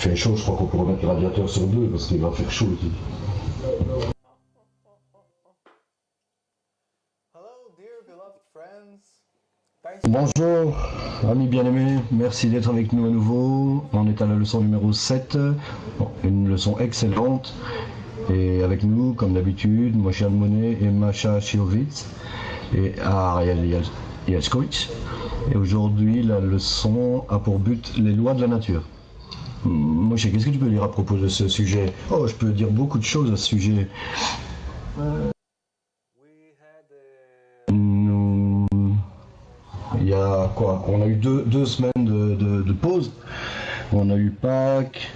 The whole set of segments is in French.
fait chaud, je crois qu'on peut remettre le radiateur sur 2 parce qu'il va faire chaud ici. Bonjour, amis bien-aimés, merci d'être avec nous à nouveau. On est à la leçon numéro 7, une leçon excellente. Et avec nous, comme d'habitude, Moshe Almonet et Masha Shiovitz et Ariel Yaskovic. Et aujourd'hui, la leçon a pour but les lois de la nature. Moshe, qu'est-ce que tu peux dire à propos de ce sujet? Oh, je peux dire beaucoup de choses à ce sujet. Il y a quoi? On a eu deux semaines de pause. On a eu Pâques.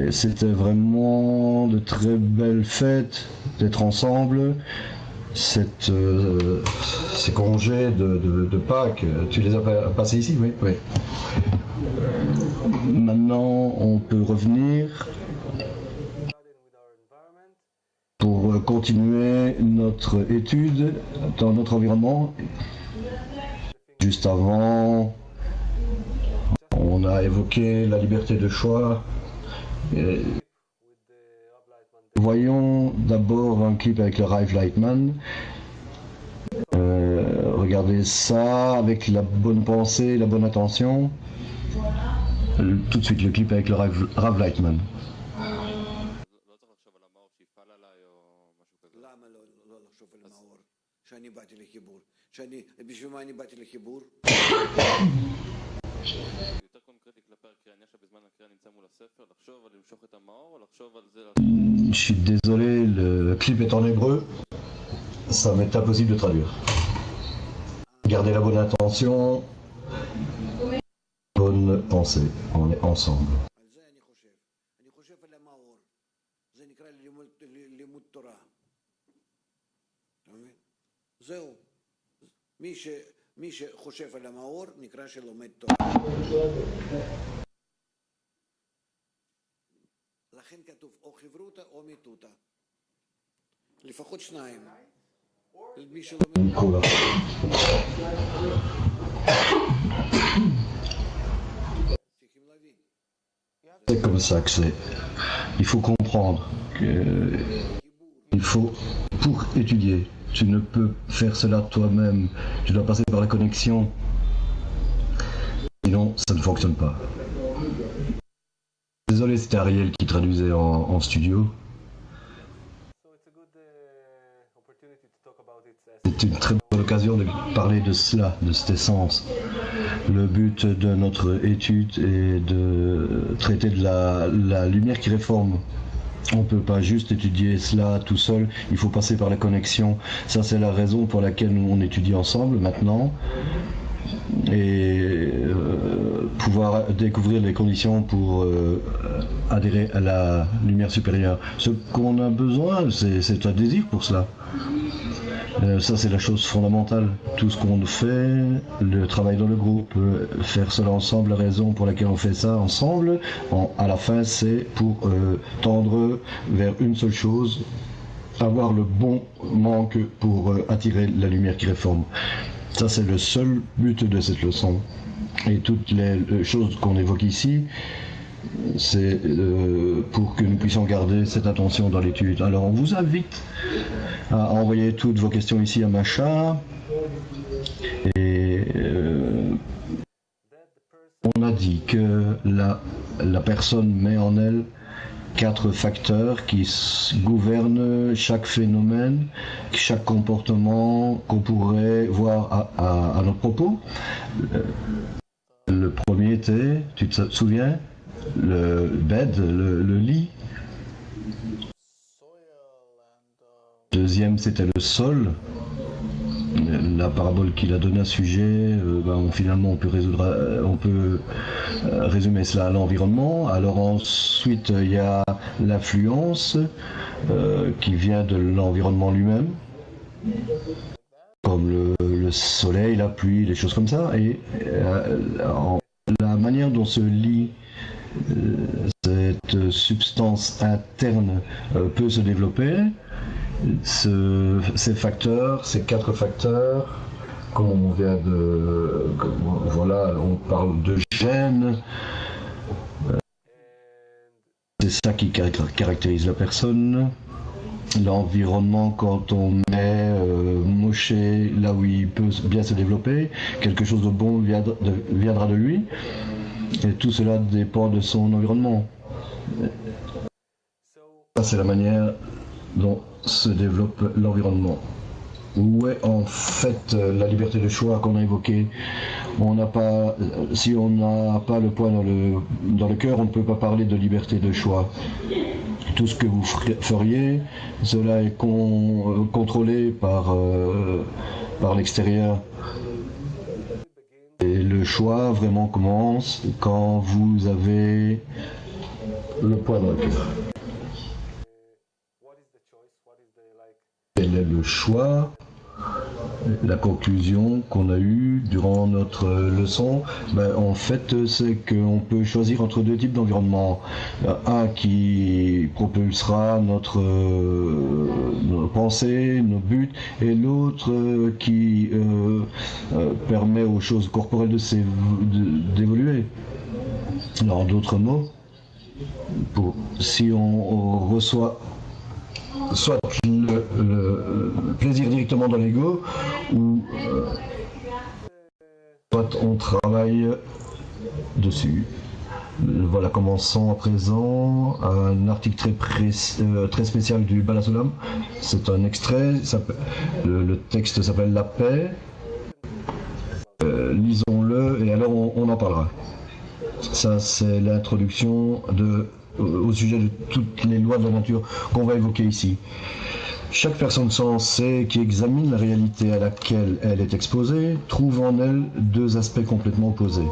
C'était vraiment de très belles fêtes d'être ensemble. Ces congés de Pâques, tu les as passés ici, oui, oui. Maintenant, on peut revenir pour continuer notre étude dans notre environnement. Juste avant, on a évoqué la liberté de choix. Voyons d'abord un clip avec le Rav Lightman. Regardez ça avec la bonne pensée, la bonne attention. Tout de suite le clip avec le Rav Lightman. Je suis désolé, le clip est en hébreu, ça m'est impossible de traduire. Gardez la bonne attention, bonne pensée, on est ensemble. מי שחושב על המאור נקרא שלומד תורה. לכן כתוב או חברותא או מיתותא. לפחות שניים. מי שלומד תורה. C'est comme ça que c'est. Il faut comprendre que il faut, pour étudier, tu ne peux faire cela toi-même, tu dois passer par la connexion, sinon ça ne fonctionne pas. Désolé, c'était Ariel qui traduisait en studio. C'est une très bonne occasion de parler de cela, de cette essence. Le but de notre étude est de traiter de la lumière qui réforme. On ne peut pas juste étudier cela tout seul, il faut passer par la connexion. Ça, c'est la raison pour laquelle nous on étudie ensemble maintenant. Et pouvoir découvrir les conditions pour adhérer à la lumière supérieure. Ce qu'on a besoin, c'est un désir pour cela. Ça, c'est la chose fondamentale. Tout ce qu'on fait, le travail dans le groupe, faire cela ensemble, la raison pour laquelle on fait ça ensemble, à la fin, c'est pour tendre vers une seule chose, avoir le bon manque pour attirer la lumière qui réforme. Ça, c'est le seul but de cette leçon. Et toutes les choses qu'on évoque ici, c'est pour que nous puissions garder cette attention dans l'étude. Alors, on vous invite à envoyer toutes vos questions ici à Masha. Et on a dit que la personne met en elle 4 facteurs qui gouvernent chaque phénomène, chaque comportement qu'on pourrait voir à notre propos. Le premier était, tu te souviens, le bed, le lit. Deuxième, c'était le sol. La parabole qu'il a donnée à ce sujet, finalement on peut résumer cela à l'environnement. Alors ensuite il y a l'influence qui vient de l'environnement lui-même, comme le soleil, la pluie, les choses comme ça. Et la manière dont se lie cette substance interne peut se développer. Ces facteurs, ces 4 facteurs, comme on vient voilà, on parle de gènes, C'est ça qui caractérise la personne. L'environnement, quand on met Moshe là où il peut bien se développer, quelque chose de bon viendra de lui, et tout cela dépend de son environnement. Ça, c'est la manière dont se développe l'environnement. Où est en fait la liberté de choix qu'on a évoquée? Si on n'a pas le poids dans le cœur, on ne peut pas parler de liberté de choix. Tout ce que vous feriez, cela est contrôlé par l'extérieur. Et le choix vraiment commence quand vous avez le poids dans le cœur. Quel est le choix? La conclusion qu'on a eue durant notre leçon, en fait, c'est qu'on peut choisir entre deux types d'environnement. Un qui propulsera nos pensées, nos buts, et l'autre qui permet aux choses corporelles d'évoluer. Alors, en d'autres mots, si on reçoit soit le plaisir directement dans l'ego, ou soit on travaille dessus. Voilà, commençons à présent un article très spécial du Baal HaSulam. C'est un extrait, le texte s'appelle La paix. Lisons-le et alors on en parlera. Ça, c'est l'introduction au sujet de toutes les lois de la nature qu'on va évoquer ici. Chaque personne sensée qui examine la réalité à laquelle elle est exposée trouve en elle deux aspects complètement opposés.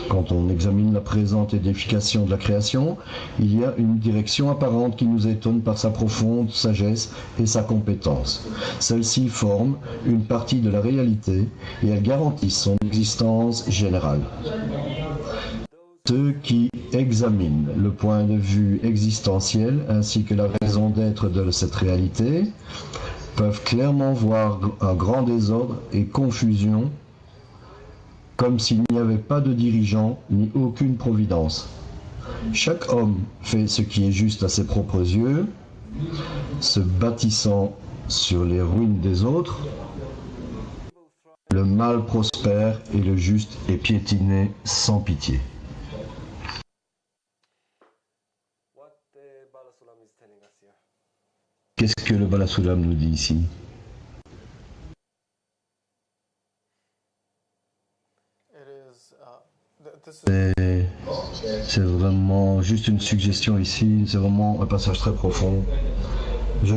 Quand on examine la présente édification de la création, il y a une direction apparente qui nous étonne par sa profonde sagesse et sa compétence. Celle-ci forme une partie de la réalité et elle garantit son existence générale. Ceux qui examinent le point de vue existentiel ainsi que la raison d'être de cette réalité peuvent clairement voir un grand désordre et confusion, comme s'il n'y avait pas de dirigeant ni aucune providence. Chaque homme fait ce qui est juste à ses propres yeux, se bâtissant sur les ruines des autres. Le mal prospère et le juste est piétiné sans pitié. Qu'est-ce que le Baal HaSulam nous dit ici? C'est vraiment juste une suggestion ici, c'est vraiment un passage très profond. Je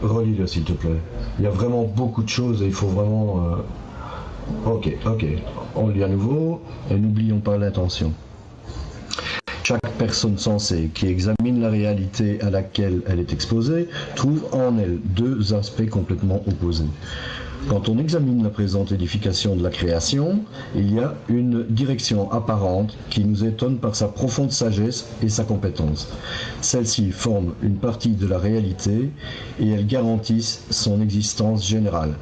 relis-le s'il te plaît. Il y a vraiment beaucoup de choses et il faut vraiment... Ok, on lit à nouveau et n'oublions pas l'intention. Chaque personne sensée qui examine la réalité à laquelle elle est exposée trouve en elle deux aspects complètement opposés. Quand on examine la présente édification de la création, il y a une direction apparente qui nous étonne par sa profonde sagesse et sa compétence. Celle-ci forme une partie de la réalité et elle garantit son existence générale.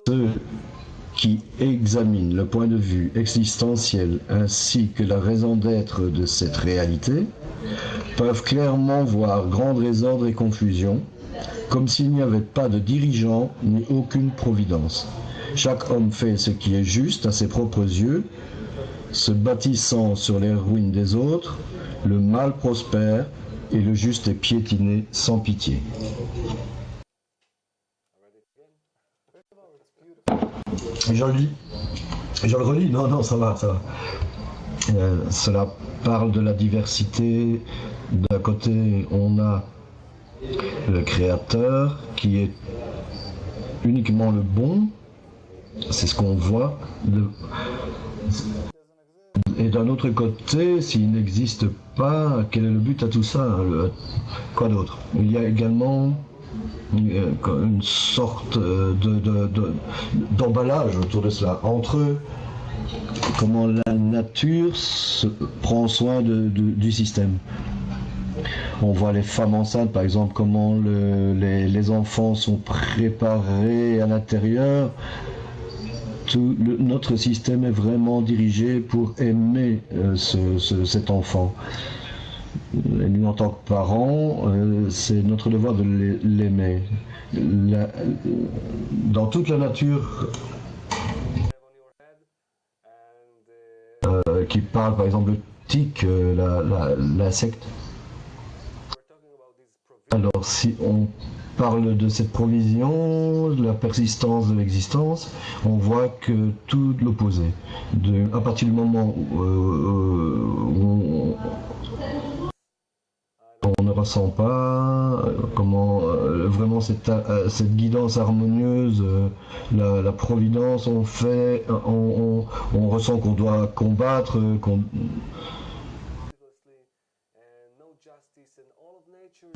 Ceux qui examinent le point de vue existentiel ainsi que la raison d'être de cette réalité peuvent clairement voir grand désordre et confusion, comme s'il n'y avait pas de dirigeant ni aucune providence. Chaque homme fait ce qui est juste à ses propres yeux, se bâtissant sur les ruines des autres, le mal prospère et le juste est piétiné sans pitié. Je le relis, non, ça va. Cela parle de la diversité. D'un côté, on a le Créateur qui est uniquement le bon, c'est ce qu'on voit. Et d'un autre côté, s'il n'existe pas, quel est le but à tout ça? Quoi d'autre? Il y a également une sorte d'emballage autour de cela, entre comment la nature prend soin du système. On voit les femmes enceintes, par exemple, comment les enfants sont préparés à l'intérieur notre système est vraiment dirigé pour aimer cet enfant. Et nous, en tant que parents, c'est notre devoir de l'aimer. Dans toute la nature, qui parle par exemple le tic, l'insecte. Alors si on parle de cette provision, de la persistance de l'existence, on voit que tout l'opposé. À partir du moment où on ne ressent pas comment vraiment cette guidance harmonieuse, la providence, on ressent qu'on doit combattre,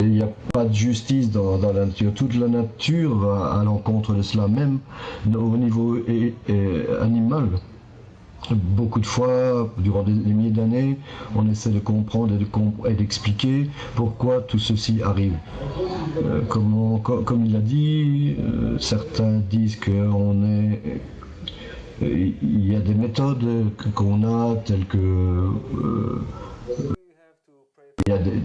il n'y a pas de justice dans la nature. Toute la nature va à l'encontre de cela, même au niveau animal. Beaucoup de fois, durant des milliers d'années, on essaie de comprendre et d'expliquer pourquoi tout ceci arrive. Comme il a dit, certains disent qu'il y a des méthodes qu'on a, telles que il y a des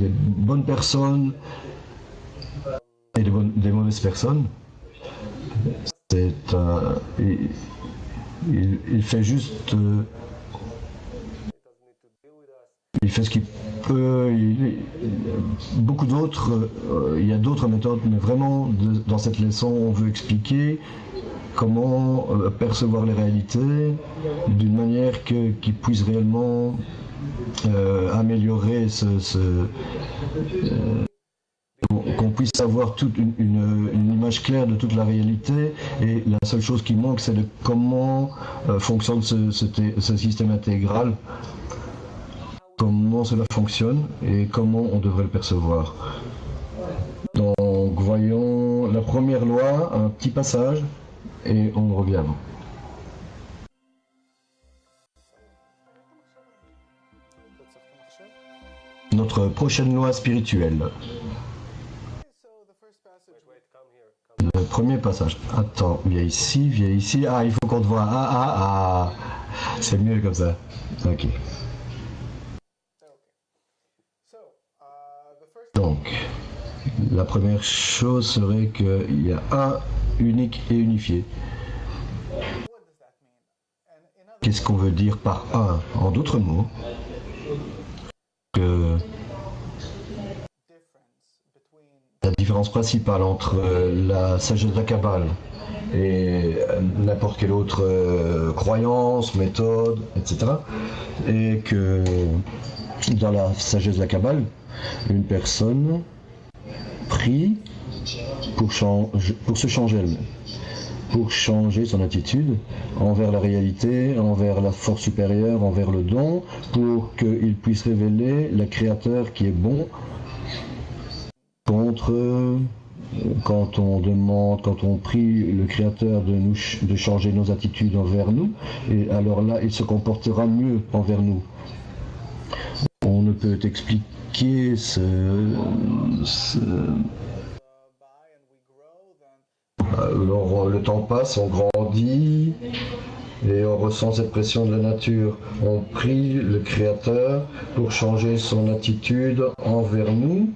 bonnes personnes et des mauvaises personnes. Il fait juste... il fait ce qu'il peut. Beaucoup d'autres... il y a d'autres méthodes, mais vraiment, dans cette leçon, on veut expliquer comment percevoir les réalités d'une manière qui puisse réellement améliorer qu'on puisse avoir toute une image claire de toute la réalité, et la seule chose qui manque, c'est de comment fonctionne ce système intégral, comment cela fonctionne et comment on devrait le percevoir. Donc voyons la première loi, un petit passage, et on revient avant. Notre prochaine loi spirituelle. Le premier passage. Attends, viens ici. Ah, il faut qu'on te voit. Ah. C'est mieux comme ça. Ok. Donc, la première chose serait qu'il y a un unique et unifié. Qu'est-ce qu'on veut dire par un? En d'autres mots, que la différence principale entre la sagesse de la Kabbale et n'importe quelle autre croyance, méthode, etc., et que dans la sagesse de la Kabbale, une personne prie pour se changer elle-même, pour changer son attitude envers la réalité, envers la force supérieure, envers le don, pour qu'il puisse révéler le Créateur qui est bon. Quand on prie le Créateur de changer nos attitudes envers nous, et alors là, il se comportera mieux envers nous. On ne peut expliquer Alors, le temps passe, on grandit et on ressent cette pression de la nature. On prie le Créateur pour changer son attitude envers nous,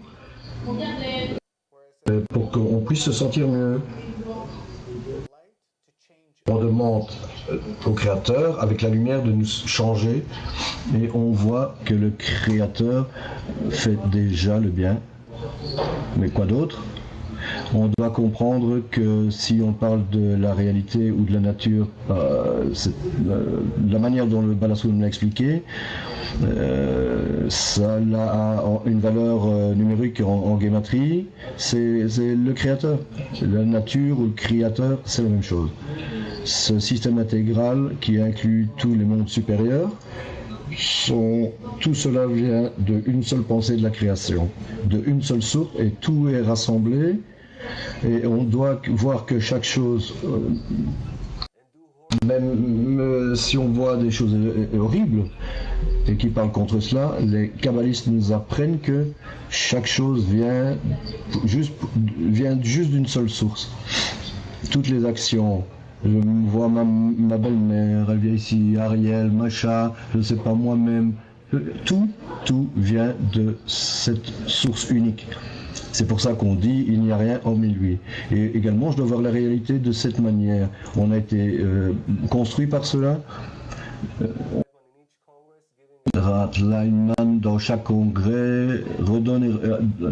pour qu'on puisse se sentir mieux. On demande au Créateur, avec la lumière, de nous changer, et on voit que le Créateur fait déjà le bien. Mais quoi d'autre? On doit comprendre que si on parle de la réalité ou de la nature, la manière dont le Balassoum l'a expliqué, ça a une valeur numérique en guématrie, c'est le créateur. La nature ou le créateur, c'est la même chose. Ce système intégral qui inclut tous les mondes supérieurs, tout cela vient d'une seule pensée de la création, d'une seule source, et tout est rassemblé. Et on doit voir que chaque chose, même si on voit des choses horribles et qui parlent contre cela, les kabbalistes nous apprennent que chaque chose vient juste d'une seule source. Toutes les actions Je vois ma belle-mère, elle vient ici, Ariel, Macha, je ne sais pas moi-même. Tout vient de cette source unique. C'est pour ça qu'on dit il n'y a rien hormis lui. Et également, je dois voir la réalité de cette manière. On a été construit par cela. Rat Lyman, dans chaque congrès, redonne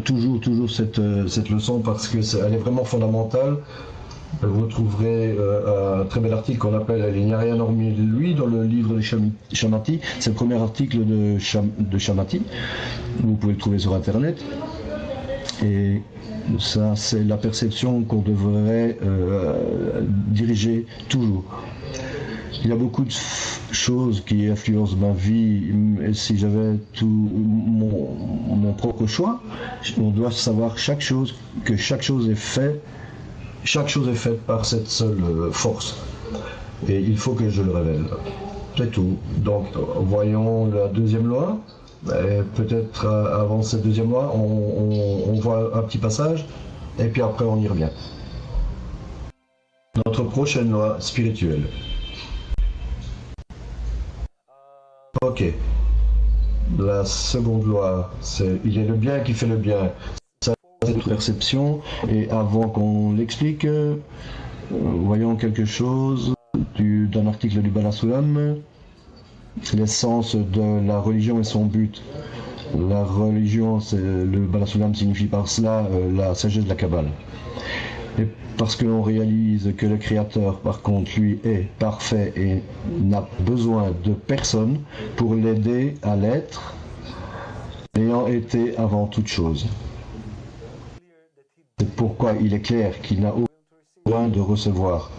toujours cette leçon parce qu'elle est vraiment fondamentale. Vous trouverez un très bel article qu'on appelle Il n'y a rien hormis lui dans le livre de Shamati. C'est le premier article de Shamati. Vous pouvez le trouver sur Internet. Et ça, c'est la perception qu'on devrait diriger toujours. Il y a beaucoup de choses qui influencent ma vie. Et si j'avais tout mon propre choix, on doit savoir que chaque chose est faite. Chaque chose est faite par cette seule force. Et il faut que je le révèle. C'est tout. Donc, voyons la deuxième loi. Peut-être avant cette deuxième loi, on voit un petit passage. Et puis après, on y revient. Notre prochaine loi spirituelle. Ok. La seconde loi, c'est il est le bien qui fait le bien. Cette perception, et avant qu'on l'explique, voyons quelque chose d'un article du Balasulam, l'essence de la religion et son but. La religion, le Balasulam signifie par cela la sagesse de la Kabbale. Et parce que l'on réalise que le Créateur, par contre, lui est parfait et n'a besoin de personne pour l'aider à l'être, ayant été avant toute chose. C'est pourquoi il est clair qu'il n'a aucun besoin de recevoir.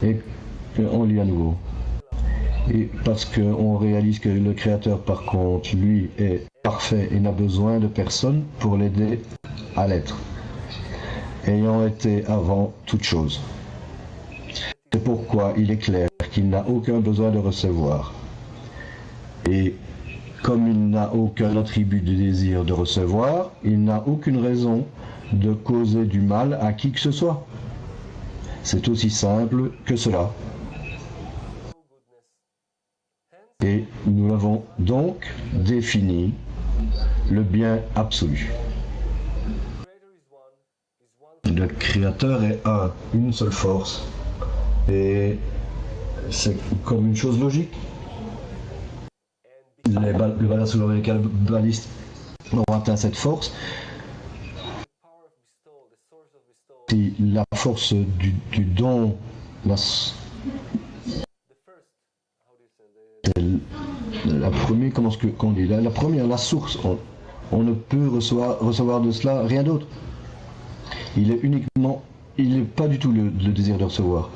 Et on lit à nouveau. Et parce qu'on réalise que le Créateur, par contre, lui, est parfait et n'a besoin de personne pour l'aider à l'être, ayant été avant toute chose. C'est pourquoi il est clair qu'il n'a aucun besoin de recevoir. Et comme il n'a aucun attribut de désir de recevoir, il n'a aucune raison de causer du mal à qui que ce soit. C'est aussi simple que cela. Et nous avons donc défini le bien absolu. Le Créateur est une seule force. Et c'est comme une chose logique. Le Balasulam et les kabbalistes ont atteint cette force. Si la force du don, la première, qu'on dit, la première, la source, on ne peut recevoir de cela rien d'autre. Il n'est pas du tout le désir de recevoir.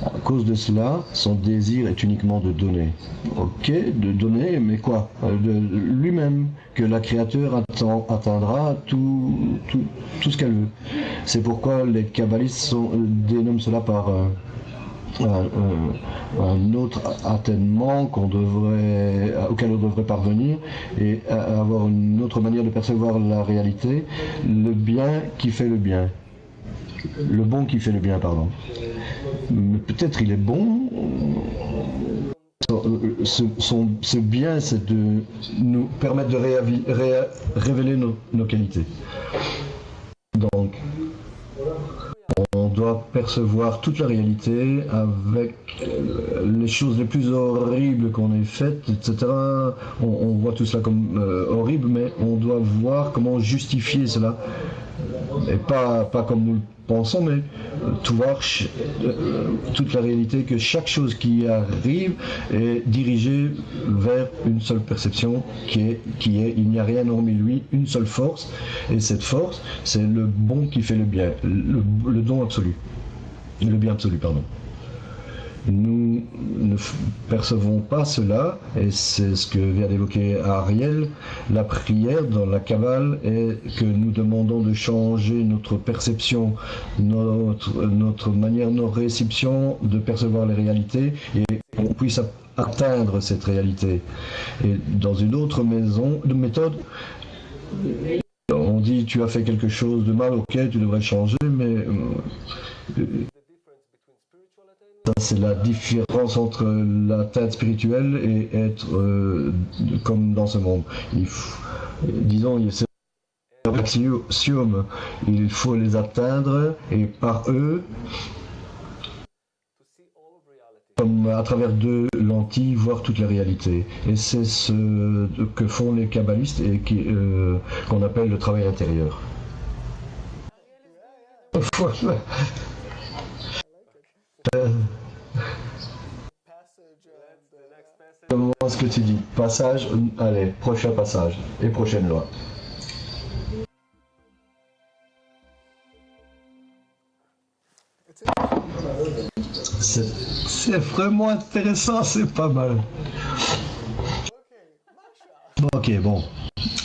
À cause de cela, son désir est uniquement de donner. Ok, de donner, mais quoi? De lui-même, que la créature atteindra tout ce qu'elle veut. C'est pourquoi les kabbalistes dénomment cela par un autre atteindement auquel on devrait parvenir et avoir une autre manière de percevoir la réalité, le bien qui fait le bien. Le bon qui fait le bien, pardon. Mais peut-être il est bon. Ce bien, c'est de nous permettre de révéler nos qualités. Donc, on doit percevoir toute la réalité avec les choses les plus horribles qu'on ait faites, etc. On voit tout cela comme horrible, mais on doit voir comment justifier cela. Et pas comme nous le pensons, mais voir toute la réalité, que chaque chose qui arrive est dirigée vers une seule perception qui est il n'y a rien hormis lui, une seule force, et cette force, c'est le bon qui fait le bien, le don absolu, le bien absolu, pardon. Nous ne percevons pas cela, et c'est ce que vient d'évoquer Ariel. La prière dans la Kabbale est que nous demandons de changer notre perception, notre manière, nos réceptions de percevoir les réalités, et qu'on puisse atteindre cette réalité. Et dans une autre méthode, on dit tu as fait quelque chose de mal, ok, tu devrais changer, mais Ça, c'est la différence entre l'atteinte spirituelle et être comme dans ce monde. Disons, c'est un axiome. Il faut les atteindre et par eux, comme à travers deux lentilles, voir toute la réalité. Et c'est ce que font les kabbalistes et qu'on appelle le travail intérieur. Voilà. Comment est-ce que tu dis? Passage, allez, prochain passage et prochaine loi. C'est vraiment intéressant, c'est pas mal. Ok, bon.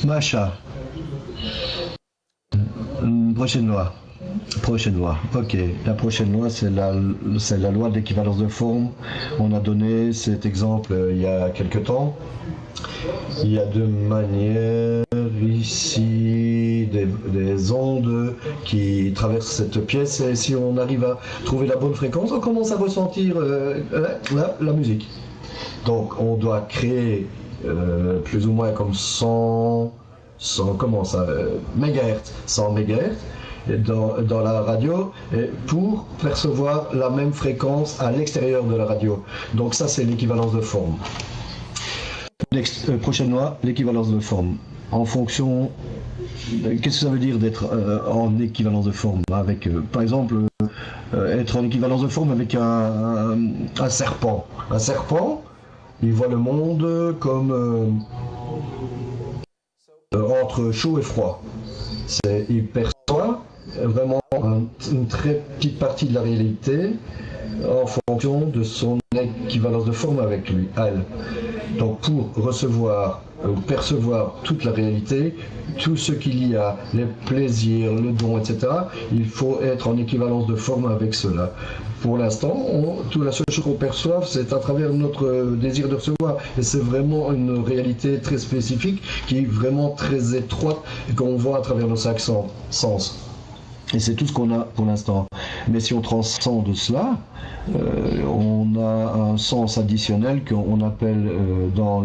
Macha. Prochaine loi. Prochaine loi. Ok. La prochaine loi, c'est la loi d'équivalence de forme. On a donné cet exemple il y a quelque temps. Il y a deux manières ici, des ondes qui traversent cette pièce, et si on arrive à trouver la bonne fréquence, on commence à ressentir la musique. Donc on doit créer plus ou moins comme 100 MHz, 100 MHz dans la radio pour percevoir la même fréquence à l'extérieur de la radio. Donc ça, c'est l'équivalence de forme. Prochaine loi, l'équivalence de forme. En fonction, qu'est-ce que ça veut dire d'être en équivalence de forme avec, par exemple, être en équivalence de forme avec un serpent. Un serpent, il voit le monde comme entre chaud et froid. Il perçoit vraiment une très petite partie de la réalité en fonction de son équivalence de forme avec lui, elle. Donc pour percevoir toute la réalité, tout ce qu'il y a, les plaisirs, le don, etc., il faut être en équivalence de forme avec cela. Pour l'instant, la seule chose qu'on perçoit, c'est à travers notre désir de recevoir. Et c'est vraiment une réalité très spécifique, qui est vraiment très étroite, et qu'on voit à travers nos cinq sens. Et c'est tout ce qu'on a pour l'instant. Mais si on transcende cela, on a un sens additionnel qu'on appelle dans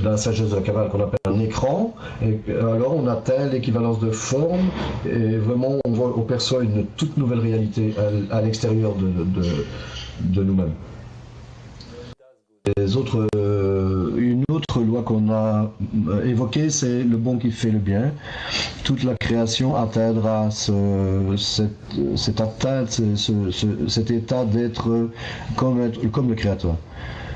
la sagesse de la Kabbale, qu'on appelle un écran. Et alors on atteint l'équivalence de forme et vraiment on perçoit une toute nouvelle réalité à l'extérieur de nous-mêmes. Une autre loi qu'on a évoquée, c'est le bon qui fait le bien. Toute la création atteindra cet état d'être comme le Créateur.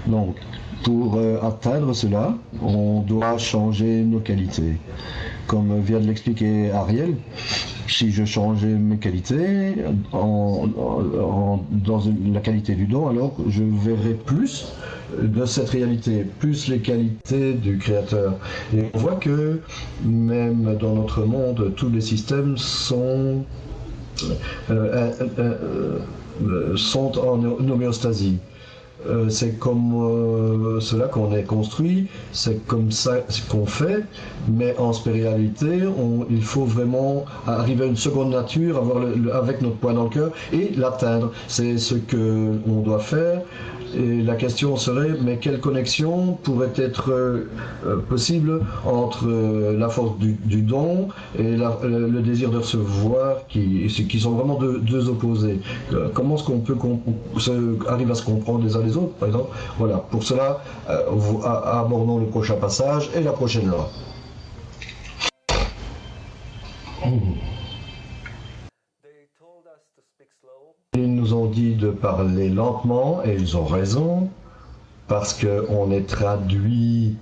Donc, pour atteindre cela, on doit changer nos qualités. Comme vient de l'expliquer Ariel, si je changeais mes qualités dans la qualité du don, alors je verrai plus de cette réalité, plus les qualités du Créateur. Et on voit que même dans notre monde, tous les systèmes sont en homéostasie. C'est comme cela qu'on est construit, c'est comme ça qu'on fait, mais en spiritualité, il faut vraiment arriver à une seconde nature, avec notre poids dans le cœur et l'atteindre. C'est ce qu'on doit faire. Et la question serait, mais quelle connexion pourrait être possible entre la force du don et le désir de recevoir, qui sont vraiment deux opposés. Comment est-ce qu'on peut arriver à se comprendre les uns les autres, par exemple? Voilà, pour cela, abordons le prochain passage et la prochaine loi. Ils nous ont dit de parler lentement, et ils ont raison, parce qu'on est traduit.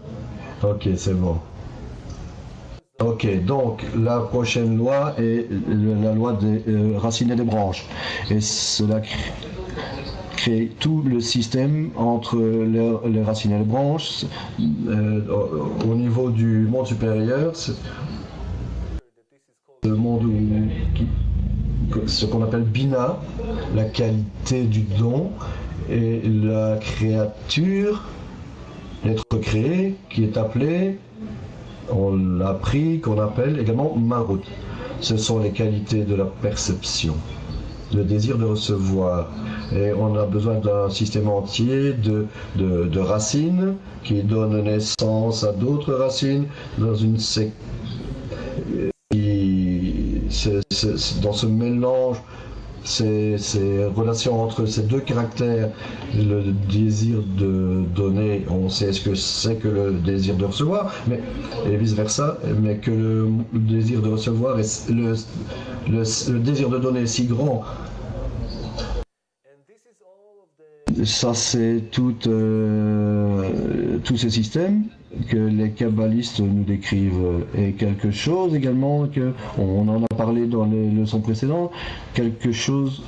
Ok, c'est bon. Ok, donc la prochaine loi est la loi des racines et des branches. Et cela crée tout le système entre les racines et les branches. Au niveau du monde supérieur, le monde ce qu'on appelle Bina, la qualité du don, et la créature, l'être créé, qui est appelé, on l'a appris, qu'on appelle également Marut. Ce sont les qualités de la perception. le désir de recevoir. Et on a besoin d'un système entier de racines qui donnent naissance à d'autres racines dans une dans ce mélange, ces relations entre ces deux caractères, le désir de donner, on sait ce que c'est que le désir de recevoir, et vice-versa, mais que le désir de recevoir, le désir de donner est si grand. Ça, c'est tous ces systèmes que les kabbalistes nous décrivent. Et quelque chose également, on en a parlé dans les leçons précédentes, quelque chose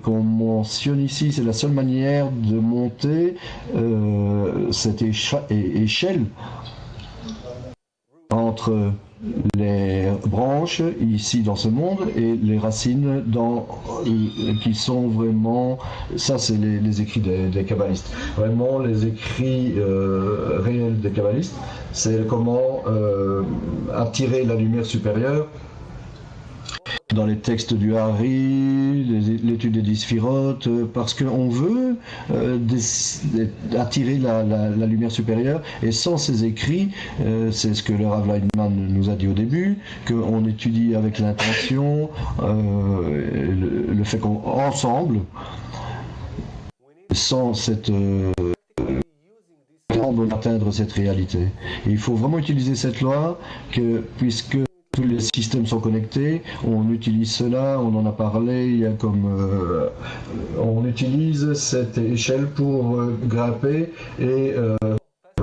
qu'on mentionne ici, c'est la seule manière de monter cette échelle entre les branches ici dans ce monde et les racines qui sont vraiment, ça c'est les écrits des kabbalistes, vraiment les écrits réels des kabbalistes, c'est comment attirer la lumière supérieure dans les textes du Hari, l'étude des 10 sphirotes, parce qu'on veut attirer la lumière supérieure, et sans ces écrits, c'est ce que le Rav Leitman nous a dit au début, qu'on étudie avec l'intention, le fait qu'ensemble, sans cette atteindre cette réalité. Et il faut vraiment utiliser cette loi, puisque tous les systèmes sont connectés, on utilise cela, on en a parlé, il y a on utilise cette échelle pour grimper et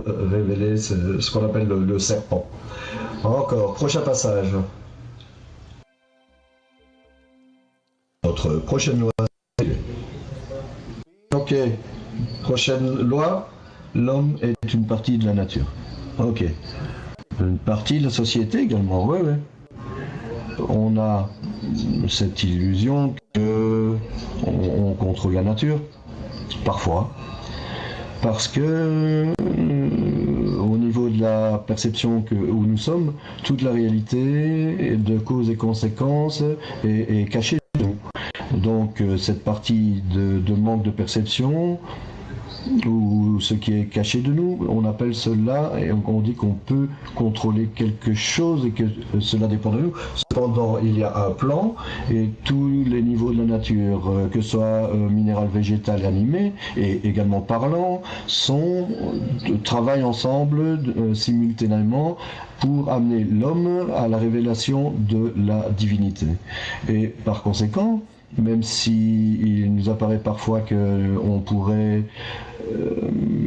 révéler ce qu'on appelle le serpent. Encore, prochain passage. Notre prochaine loi. Ok, prochaine loi, l'homme est une partie de la nature. Ok. Une partie de la société également, ouais. On a cette illusion qu'on contrôle la nature, parfois, parce que au niveau de la perception où nous sommes, toute la réalité de causes et conséquences est cachée de nous. Donc cette partie de manque de perception, ou ce qui est caché de nous, on appelle cela, et on dit qu'on peut contrôler quelque chose et que cela dépend de nous. Cependant, il y a un plan, et tous les niveaux de la nature, que ce soit minéral, végétal, animé, et également parlant, travaillent ensemble simultanément pour amener l'homme à la révélation de la divinité. Et par conséquent, même si il nous apparaît parfois qu'on pourrait,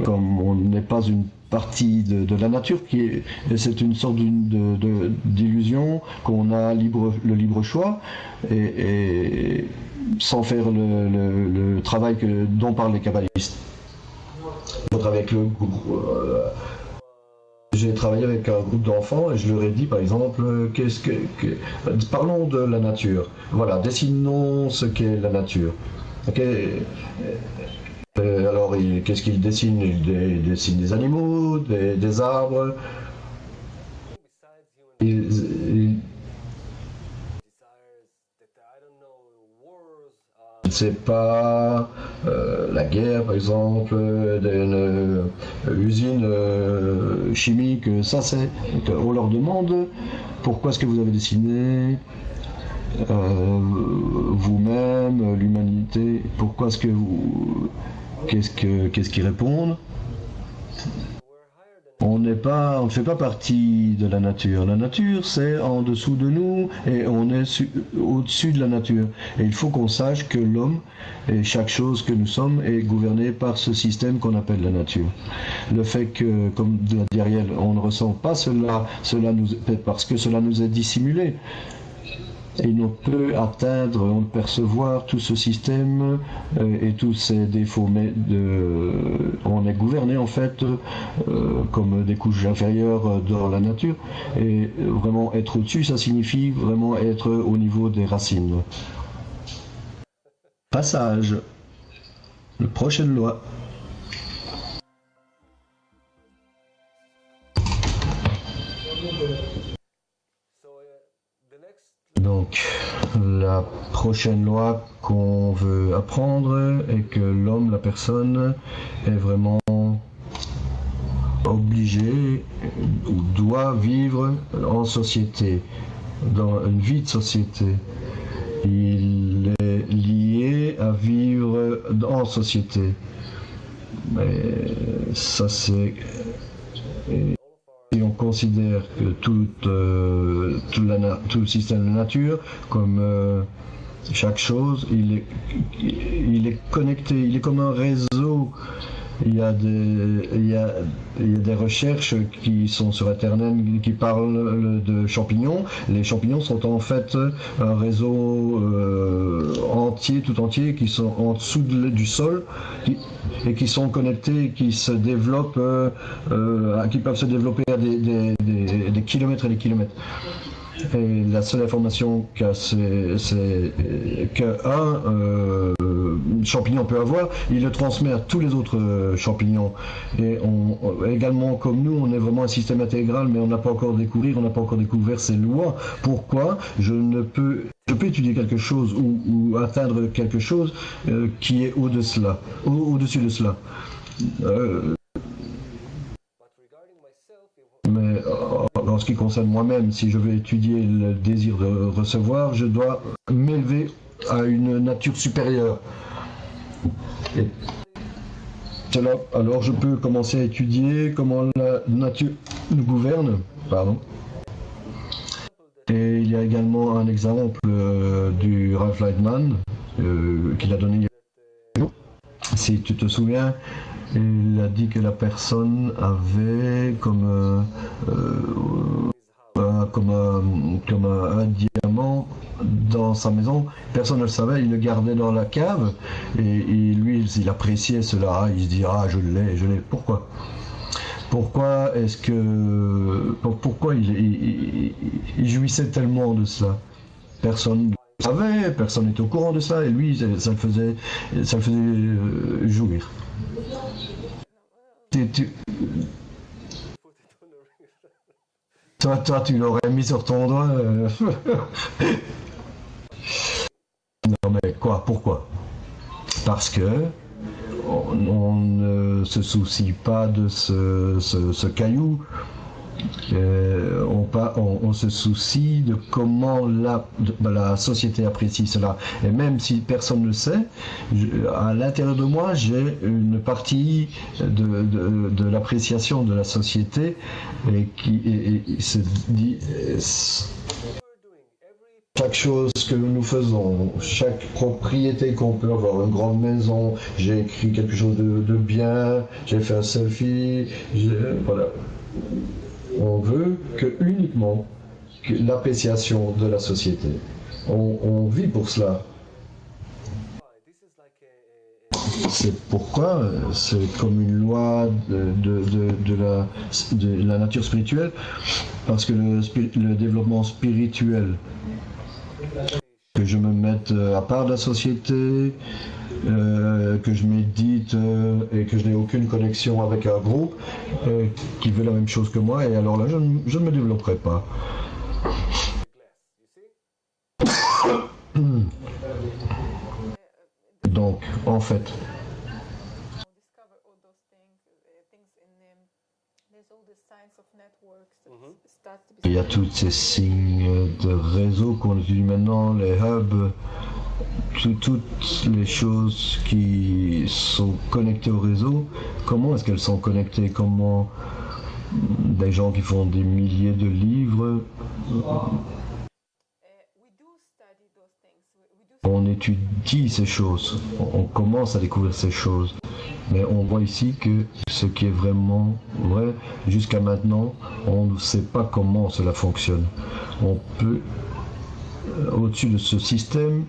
comme on n'est pas une partie de la nature, c'est une sorte d'illusion qu'on a le libre choix, et sans faire le travail dont parlent les kabbalistes. Avec le groupe, j'ai travaillé avec un groupe d'enfants et je leur ai dit, par exemple, parlons de la nature. Voilà, dessinons ce qu'est la nature. Okay. Alors, qu'est-ce qu'ils dessinent? Ils dessinent des animaux, des arbres. C'est pas la guerre, par exemple, d'une usine chimique, ça c'est. On leur demande pourquoi est-ce que vous avez dessiné vous-même, l'humanité, pourquoi est-ce que vous. Qu'est-ce qu'ils répondent? On ne fait pas partie de la nature. La nature, c'est en dessous de nous et on est au-dessus de la nature. Et il faut qu'on sache que l'homme et chaque chose que nous sommes est gouverné par ce système qu'on appelle la nature. Le fait que, comme l'a dit Ariel, on ne ressent pas cela parce que cela nous est dissimulé. Et on peut atteindre, on peut percevoir tout ce système et tous ses défauts, mais on est gouverné en fait comme des couches inférieures dans la nature, et vraiment être au-dessus, ça signifie vraiment être au niveau des racines. Passage. La prochaine loi. Donc, la prochaine loi qu'on veut apprendre et que l'homme, la personne, est vraiment obligé ou doit vivre en société, dans une vie de société. Il est lié à vivre en société. Mais ça c'est... Si on considère que tout le système de nature comme chaque chose, il est connecté, il est comme un réseau. Il y a des recherches qui sont sur Internet qui parlent de champignons. Les champignons sont en fait un réseau tout entier, qui sont en dessous du sol et qui sont connectés, qui se développent, qui peuvent se développer à des kilomètres et des kilomètres. Et la seule information qu'un champignon peut avoir, il le transmet à tous les autres champignons. Et également, comme nous, on est vraiment un système intégral, mais on n'a pas encore découvert ces lois. Pourquoi je peux étudier quelque chose ou atteindre quelque chose qui est au-dessus de cela. Mais en ce qui concerne moi-même, si je veux étudier le désir de recevoir, je dois m'élever à une nature supérieure. Et alors je peux commencer à étudier comment la nature nous gouverne. Et il y a également un exemple du Ralph Lightman qu'il a donné il y a... Si tu te souviens, il a dit que la personne avait comme un diamant dans sa maison. Personne ne le savait, il le gardait dans la cave et lui il appréciait cela. Il se dit je l'ai. Pourquoi il jouissait tellement de cela? Personne ne savait, personne n'était au courant de ça et lui ça le faisait jouir. Toi, tu l'aurais mis sur ton doigt. Non mais quoi? Pourquoi? Parce que on ne se soucie pas de ce caillou. On se soucie de comment la société apprécie cela. Et même si personne ne le sait, à l'intérieur de moi, j'ai une partie de l'appréciation de la société et qui se dit... Chaque chose que nous faisons, chaque propriété qu'on peut avoir, une grande maison, j'ai écrit quelque chose de bien, j'ai fait un selfie, voilà. On veut uniquement l'appréciation de la société. On vit pour cela. C'est pourquoi c'est comme une loi de la nature spirituelle, parce que le développement spirituel, que je me mette à part de la société, que je médite et que je n'ai aucune connexion avec un groupe qui veut la même chose que moi, et alors là je ne me développerai pas. Donc en fait, il y a tous ces signes de réseau qu'on utilise maintenant, les hubs, toutes les choses qui sont connectées au réseau. Comment est-ce qu'elles sont connectées? Comment des gens qui font des milliers de livres, on étudie ces choses, on commence à découvrir ces choses, mais on voit ici que ce qui est vraiment vrai, jusqu'à maintenant, on ne sait pas comment cela fonctionne. On peut, au-dessus de ce système,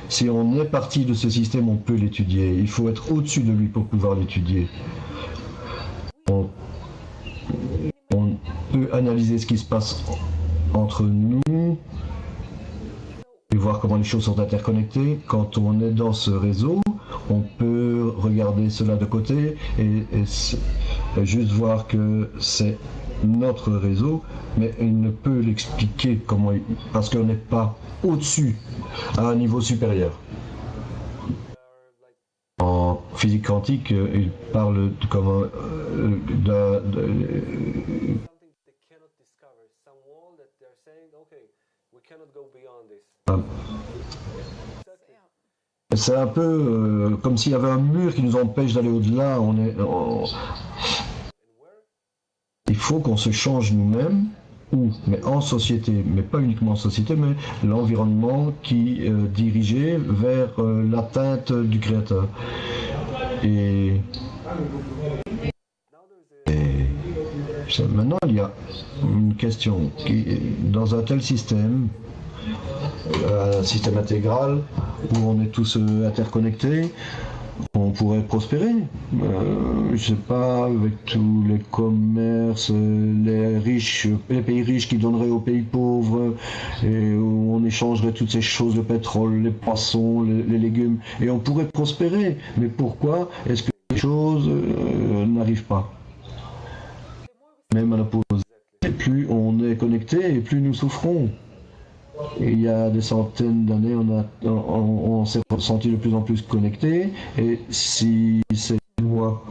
si on est parti de ce système, on peut l'étudier. Il faut être au-dessus de lui pour pouvoir l'étudier. On peut analyser ce qui se passe entre nous et voir comment les choses sont interconnectées. Quand on est dans ce réseau, on peut regarder cela de côté et juste voir que c'est notre réseau, mais il ne peut l'expliquer comment parce qu'on n'est pas au-dessus, à un niveau supérieur. En physique quantique, il parle comme c'est un peu comme s'il y avait un mur qui nous empêche d'aller au-delà. Il faut qu'on se change nous-mêmes, mais en société, mais pas uniquement en société, mais l'environnement qui dirigeait vers l'atteinte du Créateur. Et maintenant, il y a une question dans un tel système, un système intégral où on est tous interconnectés, on pourrait prospérer. Je sais pas, avec tous les commerces, les pays riches qui donneraient aux pays pauvres, et où on échangerait toutes ces choses, le pétrole, les poissons, les légumes, et on pourrait prospérer. Mais pourquoi est-ce que les choses n'arrivent pas? Même à l'opposé, plus on est connecté et plus nous souffrons. Et il y a des centaines d'années, on s'est ressenti de plus en plus connecté. Et si c'est moi,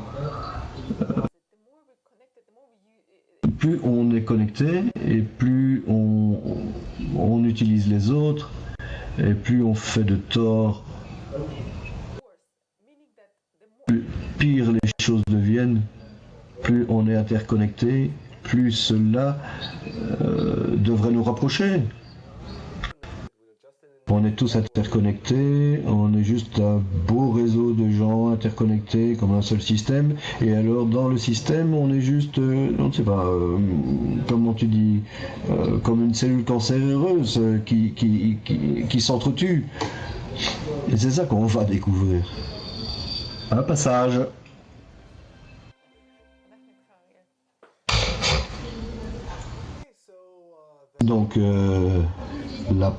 plus on est connecté et plus on utilise les autres et plus on fait de tort, plus pire les choses deviennent. Plus on est interconnecté, plus cela devrait nous rapprocher. On est tous interconnectés, on est juste un beau réseau de gens interconnectés comme un seul système. Et alors dans le système, on est juste, on ne sait pas, comment tu dis, comme une cellule cancéreuse qui s'entretue. Et c'est ça qu'on va découvrir. Un passage. Donc la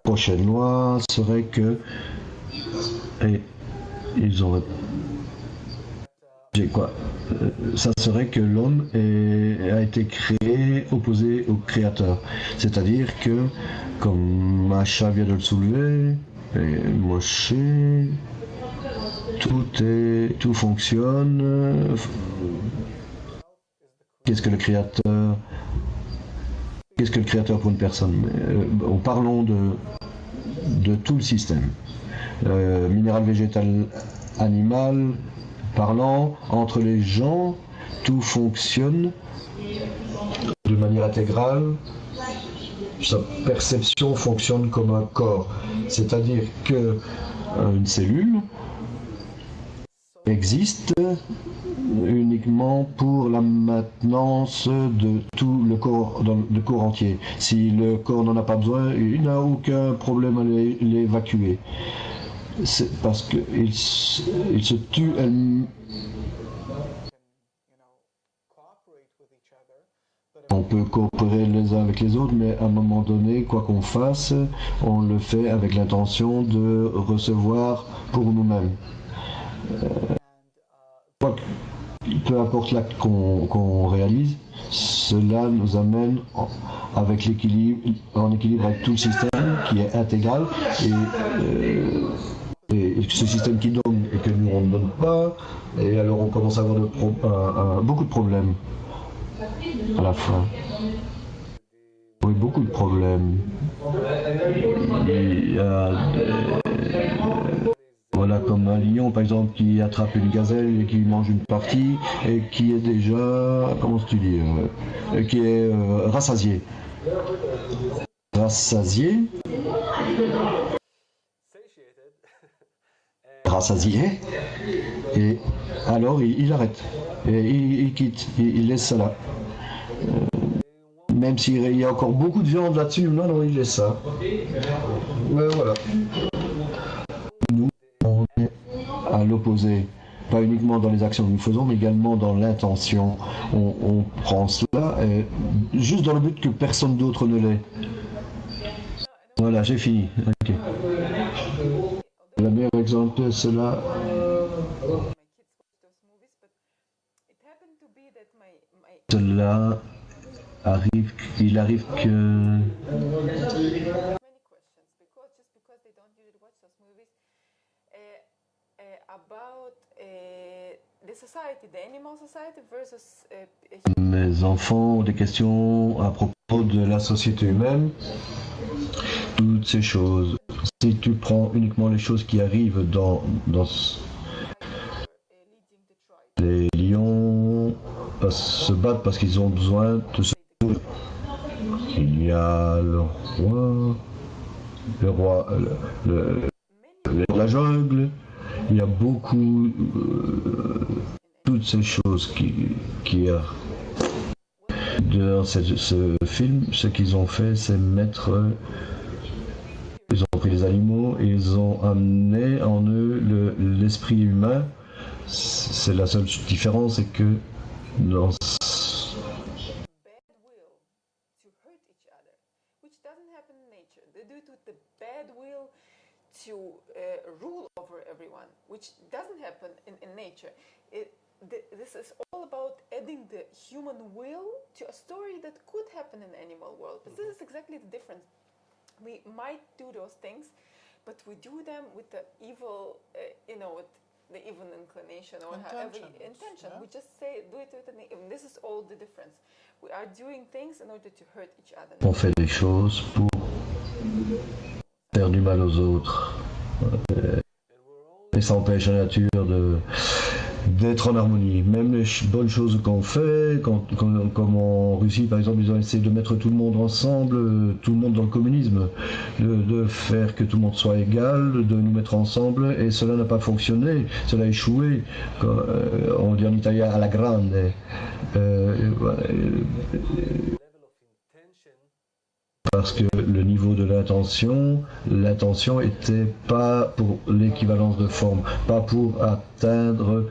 prochaine loi serait que, et ils auraient, ça serait que l'homme a été créé opposé au créateur. C'est-à-dire que, comme Macha vient de le soulever, et Moshe, tout fonctionne. Qu'est-ce que le créateur pour une personne? Parlons de tout le système. Minéral, végétal, animal, parlant, entre les gens, tout fonctionne de manière intégrale. Sa perception fonctionne comme un corps. C'est-à-dire que une cellule existe uniquement pour la maintenance de tout le corps entier. Si le corps n'en a pas besoin, il n'a aucun problème à l'évacuer. C'est parce qu'il se tue on peut coopérer les uns avec les autres, mais à un moment donné, quoi qu'on fasse, on le fait avec l'intention de recevoir pour nous-mêmes. Peu importe l'acte qu'on réalise, cela nous amène en équilibre avec tout le système qui est intégral et ce système qui donne et que nous on ne donne pas, et alors on commence à avoir beaucoup de problèmes à la fin. Oui, beaucoup de problèmes. Il y a voilà, comme un lion par exemple qui attrape une gazelle et qui mange une partie et qui est déjà, comment tu dis, qui est rassasié. Rassasié, et alors il arrête, et il quitte, il laisse ça là. Même s'il y a encore beaucoup de viande là-dessus, non, il laisse ça. Mais voilà. Nous, on est à l'opposé, pas uniquement dans les actions que nous faisons, mais également dans l'intention. On prend cela juste dans le but que personne d'autre ne l'ait. Voilà, j'ai fini. Okay. Le meilleur exemple de cela. cela arrive, il arrive que many questions because just because they don't usually watch those movies about the society, the animal society versus mes enfants ont des questions à propos de la société humaine, toutes ces choses. Si tu prends uniquement les choses qui arrivent dans leading the tribe. les lions se battent parce qu'ils ont besoin de se nourrir. Il y a le roi, la jungle, il y a beaucoup, toutes ces choses qui dans ce film, ce qu'ils ont fait, c'est ils ont pris les animaux et ils ont amené en eux l'esprit humain. C'est la seule différence, c'est que dans Bad will to hurt each other, which doesn't happen in nature. They do it with the bad will to rule over everyone, which doesn't happen in nature. This is all about adding the human will to a story that could happen in the animal world. But this is exactly the difference. We might do those things, but we do them with the evil, with the evil inclination or however intention. Yeah. We just do it with and this is all the difference. We are doing things in order to hurt each other. on fait des choses pour faire du mal aux autres. Et ça empêche la nature d'être en harmonie. Même les bonnes choses qu'on fait, comme en Russie par exemple, ils ont essayé de mettre tout le monde ensemble, tout le monde dans le communisme, de faire que tout le monde soit égal, de nous mettre ensemble, et cela n'a pas fonctionné, cela a échoué. On dit en italien alla grande. Parce que le niveau de l'intention était pas pour l'équivalence de forme, pas pour atteindre.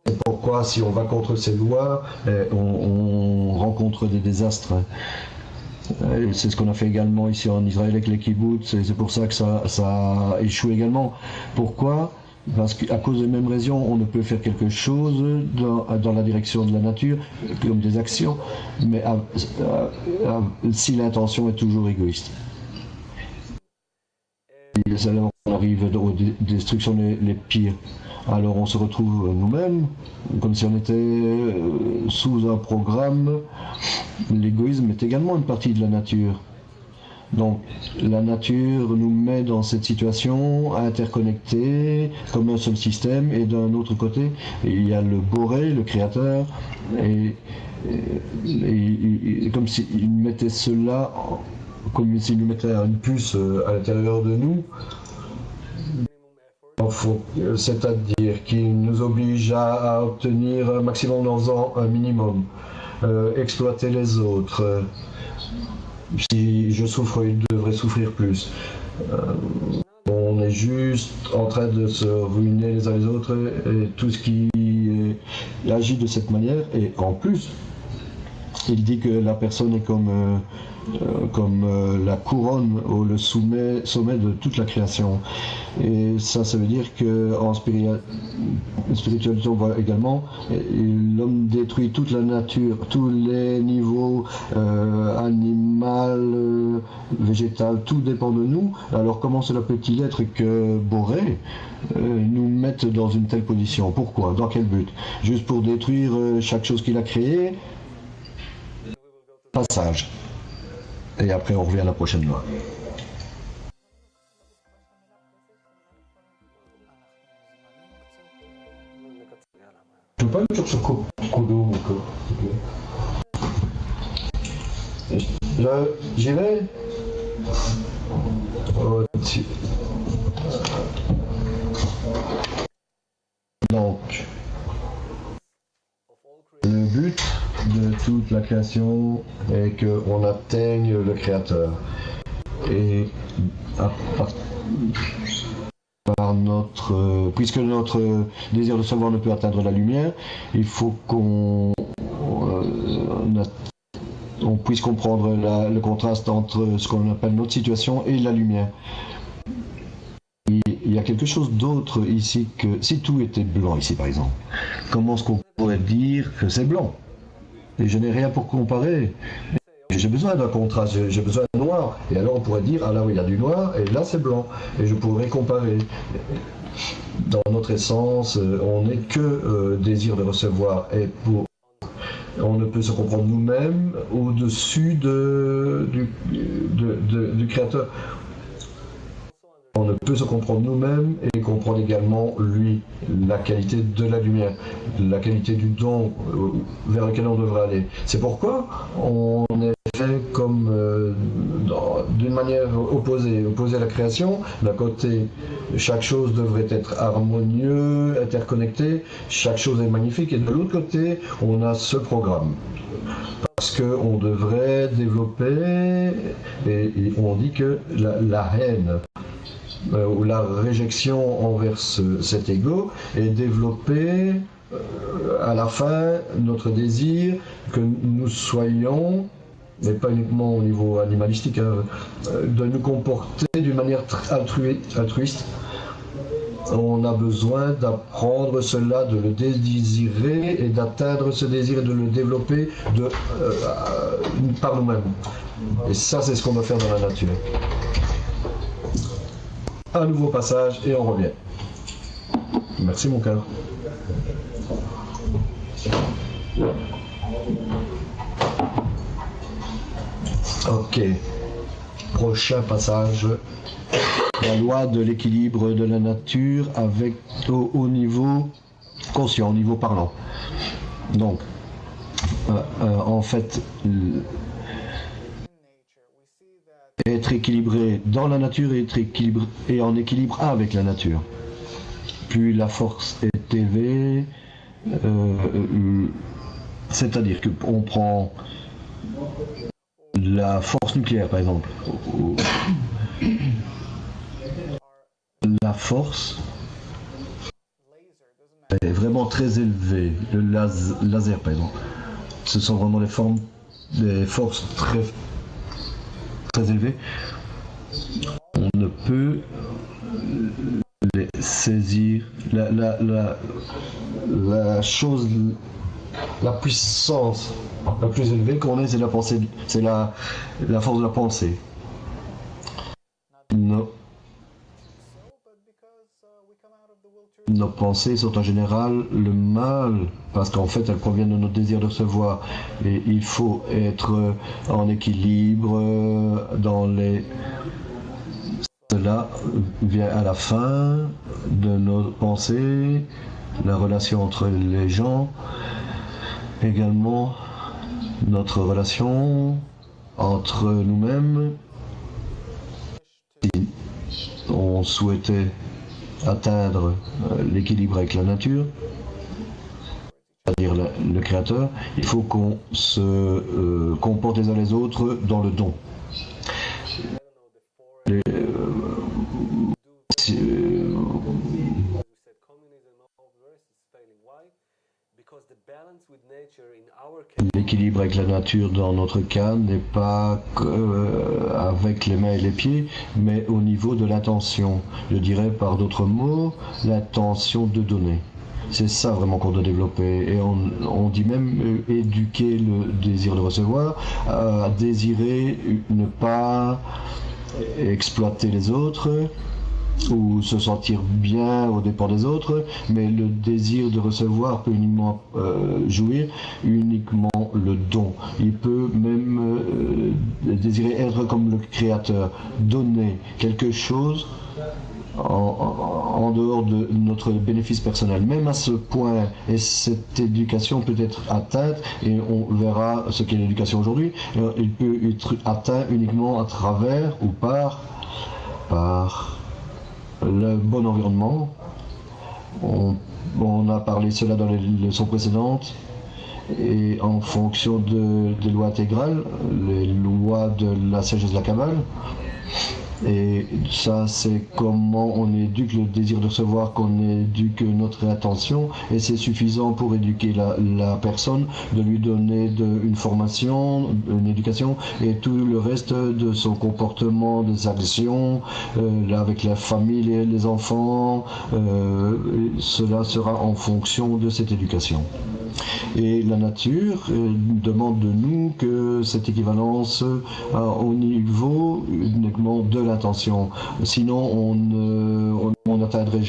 C'est pourquoi si on va contre ces lois, on rencontre des désastres. C'est ce qu'on a fait également ici en Israël avec les kibbutz, et c'est pour ça que ça a échoué également. Pourquoi ? Parce qu'à cause des mêmes raisons, on ne peut faire quelque chose dans la direction de la nature, comme des actions, mais si l'intention est toujours égoïste. Et alors on arrive aux destructions les pires. Alors on se retrouve nous-mêmes, comme si on était sous un programme. L'égoïsme est également une partie de la nature. Donc la nature nous met dans cette situation interconnectée comme un seul système, et d'un autre côté il y a le Boré, le créateur, et comme s'il mettait cela, comme s'il nous mettait une puce à l'intérieur de nous, c'est-à-dire qu'il nous oblige à obtenir un maximum en faisant un minimum, exploiter les autres. Si je souffre, il devrait souffrir plus. On est juste en train de se ruiner les uns les autres, et tout ce qui agit de cette manière. Et en plus, il dit que la personne est comme la couronne ou le sommet de toute la création. Et ça veut dire qu'en spiritualité, on voit également, l'homme détruit toute la nature, tous les niveaux, animal, végétal, tout dépend de nous. Alors comment cela peut-il être que Boré nous mette dans une telle position? Pourquoi? Dans quel but? Juste pour détruire chaque chose qu'il a créée? Passage. Et après on revient à la prochaine loi. Je peux pas le sur ce codo. J'y vais. Donc, le but de toute la création est qu'on atteigne le Créateur. Et puisque notre désir de savoir ne peut atteindre la lumière, il faut qu'on puisse comprendre le contraste entre ce qu'on appelle notre situation et la lumière. Il y y a quelque chose d'autre ici que si tout était blanc ici par exemple. Comment est-ce qu'on pourrait dire que c'est blanc? Et je n'ai rien pour comparer. J'ai besoin d'un contraste, j'ai besoin de noir. Et alors on pourrait dire, ah là oui, il y a du noir, et là c'est blanc. Et je pourrais comparer. Dans notre essence, on n'est que désir de recevoir. Et on ne peut se comprendre nous-mêmes au-dessus du Créateur. On ne peut se comprendre nous-mêmes et comprendre également lui, la qualité de la lumière, la qualité du don vers lequel on devrait aller. C'est pourquoi on est fait comme d'une manière opposée à la création. D'un côté, chaque chose devrait être harmonieux, interconnectée, chaque chose est magnifique, et de l'autre côté, on a ce programme. Parce qu'on devrait développer, et on dit que la haine, ou la réjection envers cet ego est développée à la fin notre désir que nous soyons, mais pas uniquement au niveau animalistique, de nous comporter d'une manière altruiste. On a besoin d'apprendre cela, de le désirer et d'atteindre ce désir et de le développer par nous-mêmes. Et ça, c'est ce qu'on doit faire dans la nature. Un nouveau passage et on revient. Merci mon cœur. Ok. Prochain passage. La loi de l'équilibre de la nature avec au niveau conscient, au niveau parlant. Donc, en fait, être équilibré dans la nature et être équilibré et en équilibre avec la nature. Plus la force est élevée, c'est-à-dire qu'on prend la force nucléaire par exemple. La force est vraiment très élevée. Le laser par exemple. Ce sont vraiment des forces très élevées. On ne peut les saisir. La chose, la puissance la plus élevée qu'on ait, c'est la pensée, c'est la force de la pensée. Nos pensées sont en général le mal, parce qu'en fait elles proviennent de notre désir de recevoir. Et il faut être en équilibre dans les... Cela vient à la fin de nos pensées, la relation entre les gens, également notre relation entre nous-mêmes. Si on souhaitait atteindre l'équilibre avec la nature, c'est-à-dire le Créateur, il faut qu'on se comporte les uns les autres dans le don. L'équilibre avec la nature dans notre cas n'est pas avec les mains et les pieds, mais au niveau de l'intention. Je dirais par d'autres mots, l'intention de donner. C'est ça vraiment qu'on doit développer. Et on dit même éduquer le désir de recevoir, à désirer ne pas exploiter les autres, ou se sentir bien au dépens des autres, mais le désir de recevoir peut uniquement jouir uniquement le don. Il peut même désirer être comme le Créateur, donner quelque chose en dehors de notre bénéfice personnel. Même à ce point, et cette éducation peut être atteinte, et on verra ce qu'est l'éducation aujourd'hui, il peut être atteint uniquement à travers ou par le bon environnement. On a parlé cela dans les leçons précédentes, et en fonction des lois intégrales, les lois de la sagesse de la Kabbale, Et ça, c'est comment on éduque le désir de recevoir, qu'on éduque notre attention, et c'est suffisant pour éduquer la personne, de lui donner une formation, une éducation, et tout le reste de son comportement, des actions, avec la famille et les enfants, cela sera en fonction de cette éducation. Et la nature demande de nous que cette équivalence au niveau uniquement de l'intention. Sinon, on n'atteindrait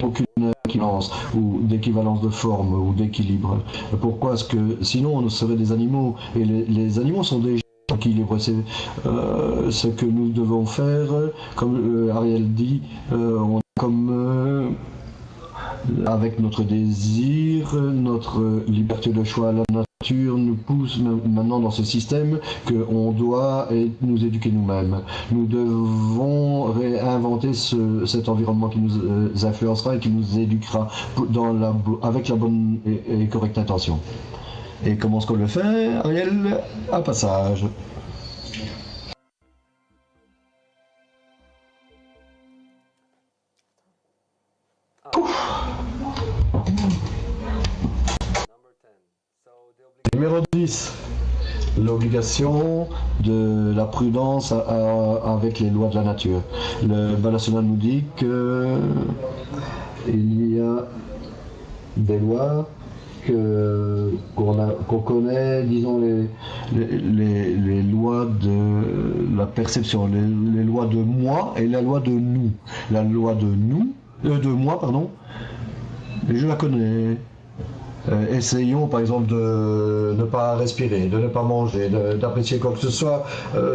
aucune équivalence ou d'équivalence de forme ou d'équilibre. Pourquoi est-ce que sinon on serait des animaux, et les animaux sont déjà équilibrés. C'est ce que nous devons faire, comme Ariel dit, on est comme avec notre désir, notre liberté de choix, la nature nous pousse maintenant dans ce système qu'on doit nous éduquer nous-mêmes. Nous devons réinventer cet environnement qui nous influencera et qui nous éduquera avec la bonne et correcte intention. Et comment est-ce qu'on le fait, Ariel? Un passage. Numéro 10, l'obligation de la prudence avec les lois de la nature. Le Balasuna nous dit que il y a des lois qu'on connaît, disons les lois de la perception, les lois de moi et la loi de nous. La loi de moi, pardon, je la connais. Essayons par exemple de ne pas respirer, de ne pas manger, d'apprécier quoi que ce soit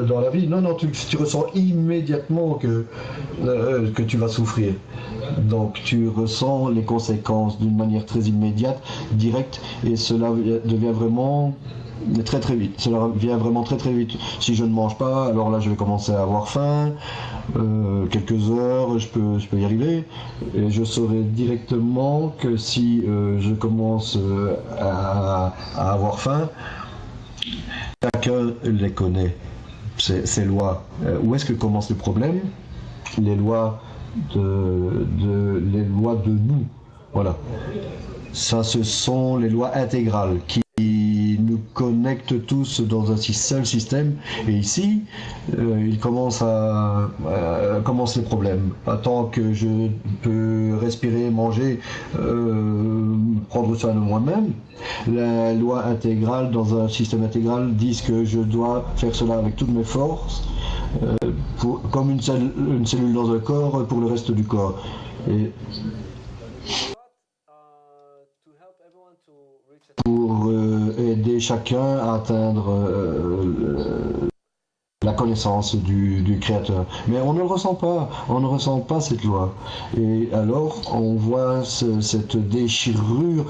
dans la vie. Non, tu ressens immédiatement que tu vas souffrir. Donc tu ressens les conséquences d'une manière très immédiate, directe, et cela devient vraiment très très vite. Cela vient vraiment très très vite. Si je ne mange pas, alors là je vais commencer à avoir faim. Quelques heures, je peux y arriver, et je saurai directement que si je commence à avoir faim, chacun les connaît, ces lois. Où est-ce que commence le problème? Les lois les lois de nous. Voilà. Ça, ce sont les lois intégrales qui nous connectent tous dans un seul système. Et ici, il commence les problèmes. Pas tant que je peux respirer, manger, prendre soin de moi-même. La loi intégrale, dans un système intégral, dit que je dois faire cela avec toutes mes forces, comme une cellule dans un corps pour le reste du corps. Et pour aider chacun à atteindre la connaissance du Créateur. Mais on ne le ressent pas cette loi. Et alors, on voit cette déchirure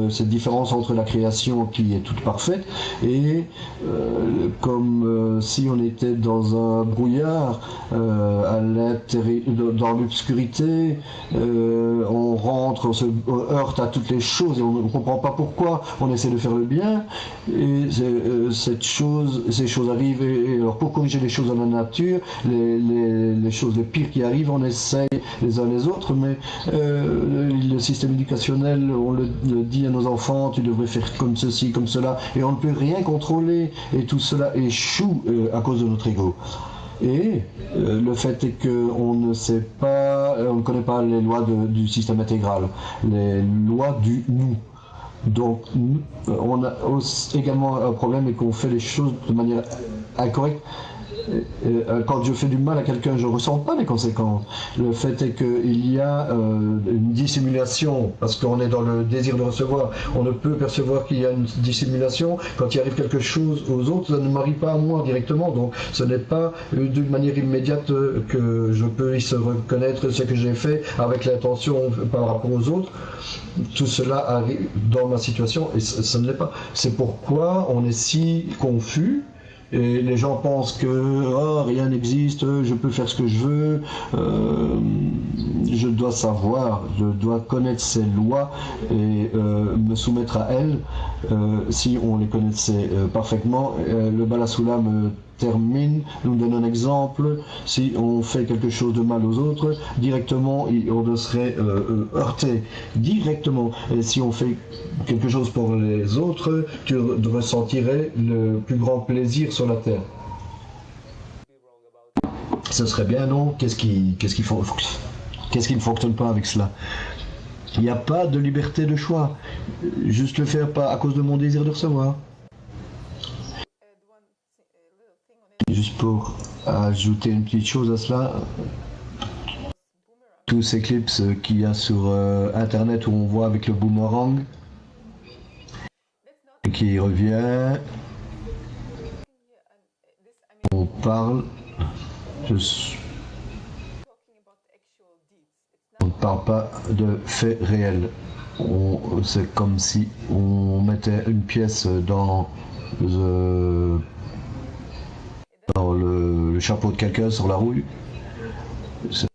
cette différence entre la création qui est toute parfaite et comme si on était dans un brouillard, dans l'obscurité, on rentre, on se heurte à toutes les choses et on ne comprend pas pourquoi, on essaie de faire le bien et ces choses arrivent et alors pour corriger les choses dans la nature, les choses les pires qui arrivent, on essaye les uns les autres, mais le système éducationnel, on le dit à nos enfants, tu devrais faire comme ceci, comme cela, et on ne peut rien contrôler, et tout cela échoue à cause de notre ego. Et le fait est qu'on ne sait pas, on ne connaît pas les lois du système intégral, les lois du nous. Donc, on a également un problème et qu'on fait les choses de manière incorrecte. Quand je fais du mal à quelqu'un, je ne ressens pas les conséquences. Le fait est qu'il y a une dissimulation, parce qu'on est dans le désir de recevoir. On ne peut percevoir qu'il y a une dissimulation. Quand il arrive quelque chose aux autres, ça ne m'arrive pas à moi directement. Donc ce n'est pas d'une manière immédiate que je peux se reconnaître ce que j'ai fait avec l'intention par rapport aux autres. Tout cela arrive dans ma situation et ça ne l'est pas. C'est pourquoi on est si confus. Et les gens pensent que rien n'existe, je peux faire ce que je veux, je dois savoir, je dois connaître ces lois et me soumettre à elles. Si on les connaissait parfaitement, le Balasula me termine, nous donne un exemple, si on fait quelque chose de mal aux autres, directement on serait heurté, directement. Et si on fait quelque chose pour les autres, tu ressentirais le plus grand plaisir sur la terre. Ce serait bien, non? Qu'est-ce qui ne fonctionne pas avec cela? Il n'y a pas de liberté de choix. Juste le faire pas à cause de mon désir de recevoir. Juste pour ajouter une petite chose à cela, tous ces clips qu'il y a sur internet où on voit avec le boomerang qui revient, on parle, on ne parle pas de faits réels. C'est comme si on mettait une pièce dans le chapeau de quelqu'un sur la rouille. Ça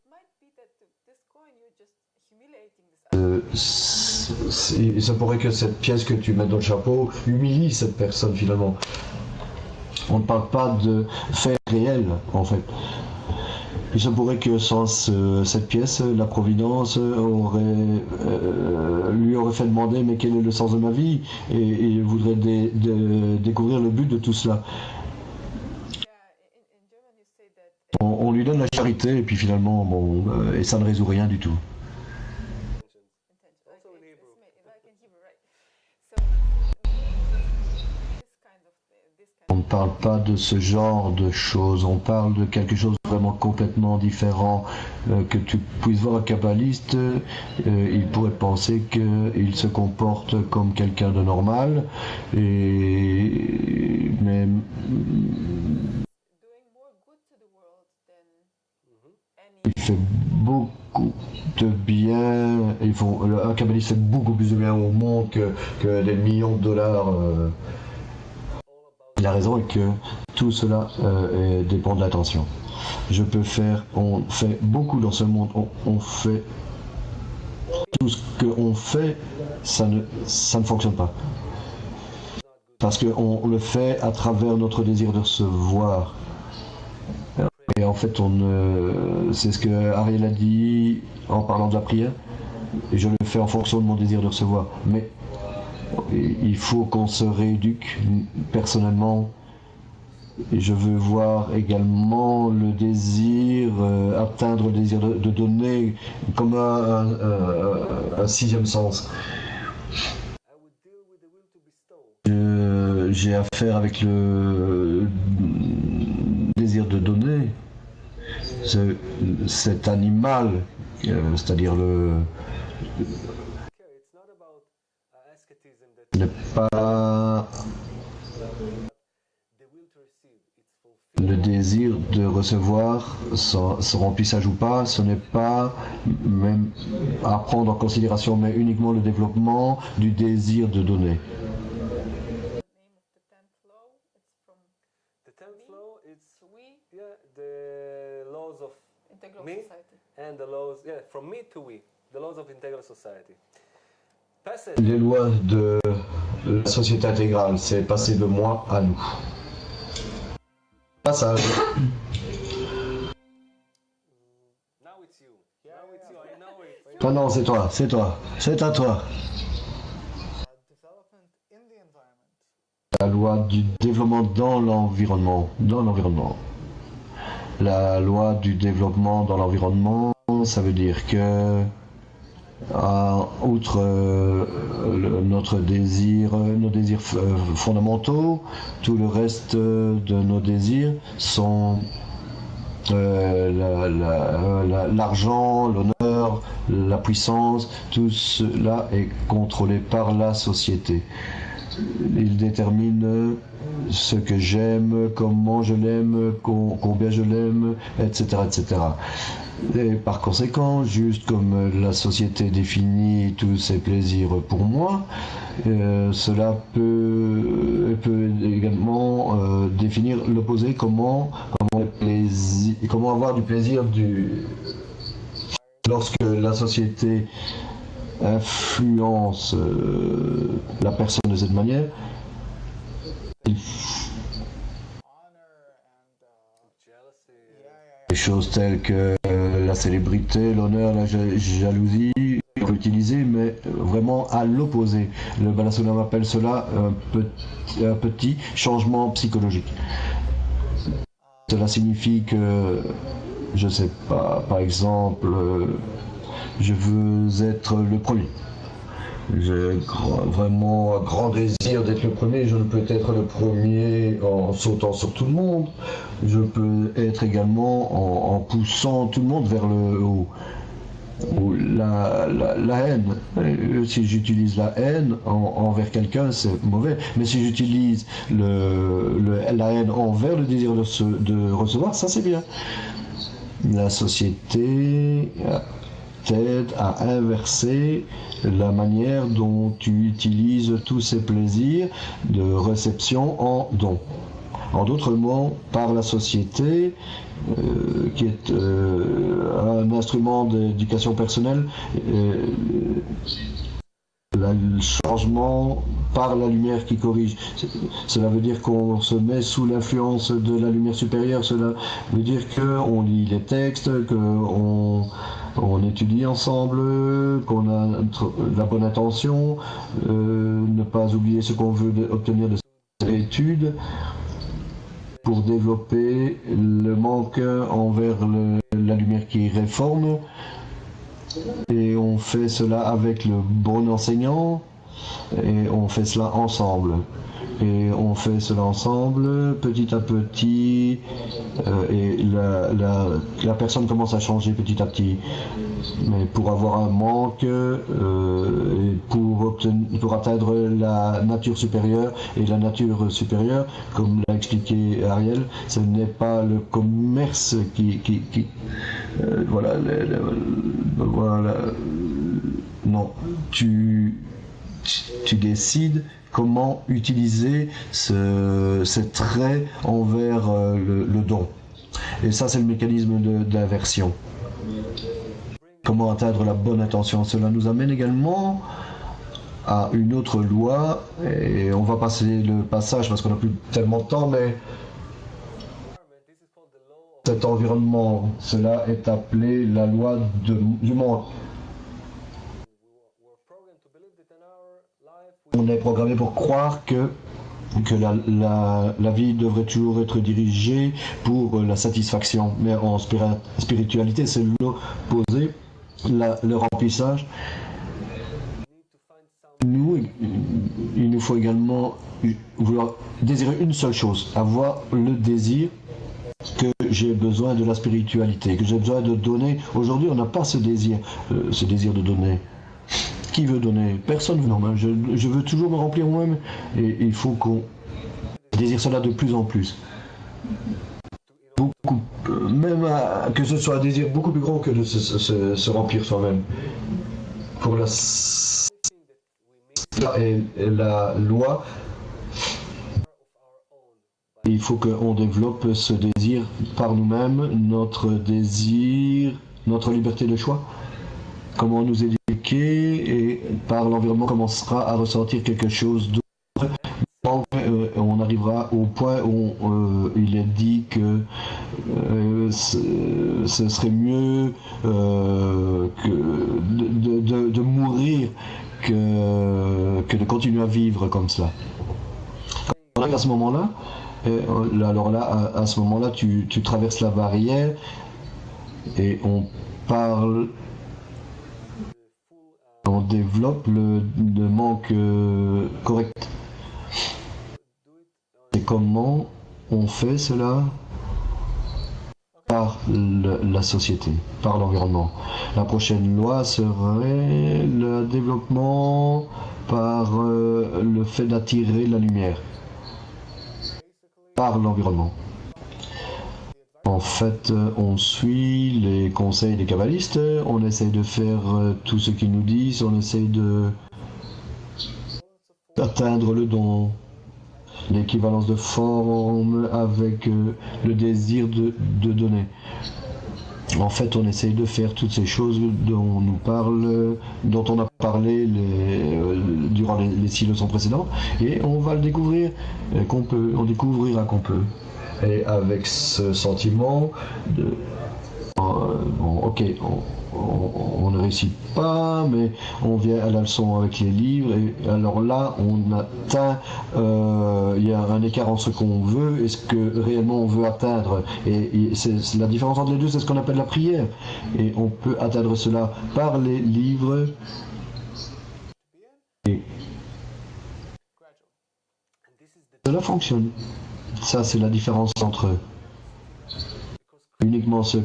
pourrait que cette pièce que tu mets dans le chapeau humilie cette personne finalement. On ne parle pas de faits réels en fait. Il se pourrait que sans cette pièce, la Providence lui aurait fait demander mais quel est le sens de ma vie, et il voudrait découvrir le but de tout cela. On lui donne la charité et puis finalement, et ça ne résout rien du tout. On ne parle pas de ce genre de choses, on parle de quelque chose de vraiment complètement différent. Que tu puisses voir un kabbaliste, il pourrait penser qu'il se comporte comme quelqu'un de normal, mais il fait beaucoup de bien, un kabbaliste fait beaucoup plus de bien au monde que des millions de dollars. Il a raison et que tout cela dépend de l'attention. On fait beaucoup dans ce monde, on fait tout ce qu'on fait, ça ne fonctionne pas. Parce qu'on le fait à travers notre désir de recevoir. Et en fait, c'est ce que Ariel a dit en parlant de la prière, et je le fais en fonction de mon désir de recevoir. Mais il faut qu'on se rééduque personnellement. Et je veux voir également le désir, atteindre le désir de donner comme un sixième sens. J'ai affaire avec le désir de donner. Cet animal, c'est-à-dire n'est pas le désir de recevoir se remplissage ou pas, ce n'est pas même à prendre en considération, mais uniquement le développement du désir de donner. The 10th law, it's the laws of me and the laws, from me to we, the laws of integral society. Les lois de la société intégrale, c'est passer de moi à nous. Passage. Non, c'est toi, c'est à toi. La loi du développement dans l'environnement. La loi du développement dans l'environnement, ça veut dire que outre notre désir, nos désirs fondamentaux, tout le reste de nos désirs sont l'argent, l'honneur, la puissance, tout cela est contrôlé par la société. Il détermine ce que j'aime, comment je l'aime, combien je l'aime, etc., etc. Et par conséquent, juste comme la société définit tous ses plaisirs pour moi, cela peut également définir l'opposé, comment avoir du plaisir lorsque la société influence la personne de cette manière. choses telles que la célébrité, l'honneur, la jalousie, on peut utiliser, mais vraiment à l'opposé. Le Balasuna appelle cela un petit changement psychologique. Cela signifie que, je ne sais pas, par exemple, je veux être le premier. J'ai vraiment un grand désir d'être le premier. Je peux être le premier en sautant sur tout le monde. Je peux être également en poussant tout le monde vers le haut. Ou la haine. Si j'utilise la haine envers quelqu'un, c'est mauvais. Mais si j'utilise la haine envers le désir de recevoir, ça c'est bien. La société t'aide à inverser la manière dont tu utilises tous ces plaisirs de réception en don. En d'autres mots, par la société, qui est un instrument d'éducation personnelle, le changement par la lumière qui corrige. Cela veut dire qu'on se met sous l'influence de la lumière supérieure. Cela veut dire qu'on lit les textes, qu'on étudie ensemble, qu'on a la bonne intention, ne pas oublier ce qu'on veut obtenir de cette étude pour développer le manque envers la lumière qui réforme. Et on fait cela avec le bon enseignant et on fait cela ensemble. Et on fait cela ensemble petit à petit et la personne commence à changer petit à petit. Mais pour avoir un manque et pour atteindre la nature supérieure, et la nature supérieure, comme l'a expliqué Ariel, ce n'est pas le commerce voilà, non, tu décides comment utiliser ces traits envers le don. Et ça, c'est le mécanisme d'inversion. Comment atteindre la bonne intention. Cela nous amène également à une autre loi, et on va passer le passage parce qu'on n'a plus tellement de temps, mais cet environnement, cela est appelé la loi du monde. On est programmé pour croire que la vie devrait toujours être dirigée pour la satisfaction. Mais en spiritualité, c'est l'opposé, le remplissage. Il nous faut également vouloir désirer une seule chose, avoir le désir que j'ai besoin de la spiritualité, que j'ai besoin de donner. Aujourd'hui, on n'a pas ce désir de donner. Qui veut donner? Personne veut. Non, je veux toujours me remplir moi-même. Et il faut qu'on désire cela de plus en plus. Beaucoup, même que ce soit un désir beaucoup plus grand que de se remplir soi-même. Pour la loi, il faut qu'on développe ce désir par nous-mêmes, notre désir, notre liberté de choix. Comment nous éduquer, et par l'environnement on commencera à ressentir quelque chose d'autre. On arrivera au point où il est dit que ce serait mieux de mourir que de continuer à vivre comme ça. À ce moment-là, alors là, à ce moment-là, tu traverses la barrière et on parle. On développe le manque correct. Et comment on fait cela? Par la société, par l'environnement. La prochaine loi serait le développement par le fait d'attirer la lumière, par l'environnement. En fait, on suit les conseils des kabbalistes, on essaye de faire tout ce qu'ils nous disent, on essaye d'atteindre le don, l'équivalence de forme avec le désir de donner. En fait, on essaye de faire toutes ces choses dont on a parlé durant les 6 leçons précédentes, et on va le découvrir on découvrira qu'on peut. Et avec ce sentiment de ok, on ne réussit pas, mais on vient à la leçon avec les livres, et alors là, on atteint, il y a un écart entre ce qu'on veut et ce que réellement on veut atteindre. Et c'est la différence entre les deux, c'est ce qu'on appelle la prière. Et on peut atteindre cela par les livres. Et cela fonctionne. Ça, c'est la différence entre uniquement se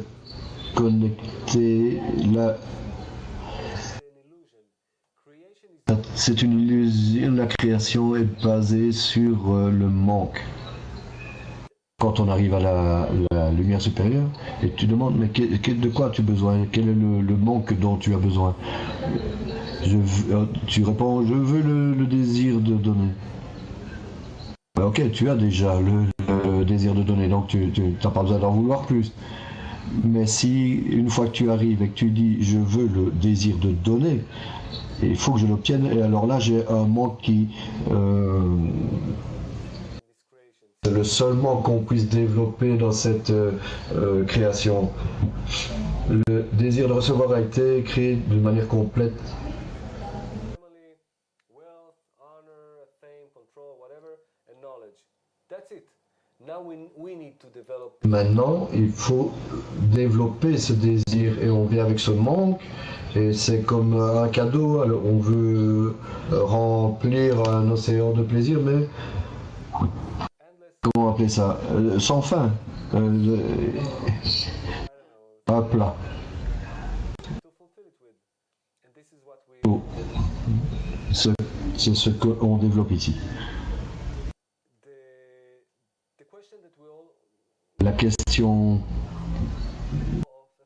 connecter là. C'est une illusion. La création est basée sur le manque. Quand on arrive à la lumière supérieure et tu demandes mais de quoi as-tu besoin, quel est le manque dont tu as besoin, tu réponds je veux le désir de donner. Ok, tu as déjà le désir de donner, donc tu n'as pas besoin d'en vouloir plus. Mais si une fois que tu arrives et que tu dis je veux le désir de donner, il faut que je l'obtienne, et alors là j'ai un manque qui c'est le seul manque qu'on puisse développer dans cette création. Le désir de recevoir a été créé d'une manière complète. Maintenant, il faut développer ce désir et on vient avec ce manque et c'est comme un cadeau. Alors on veut remplir un océan de plaisir, mais comment appeler ça, sans fin, à plat. C'est ce qu'on développe ici. La question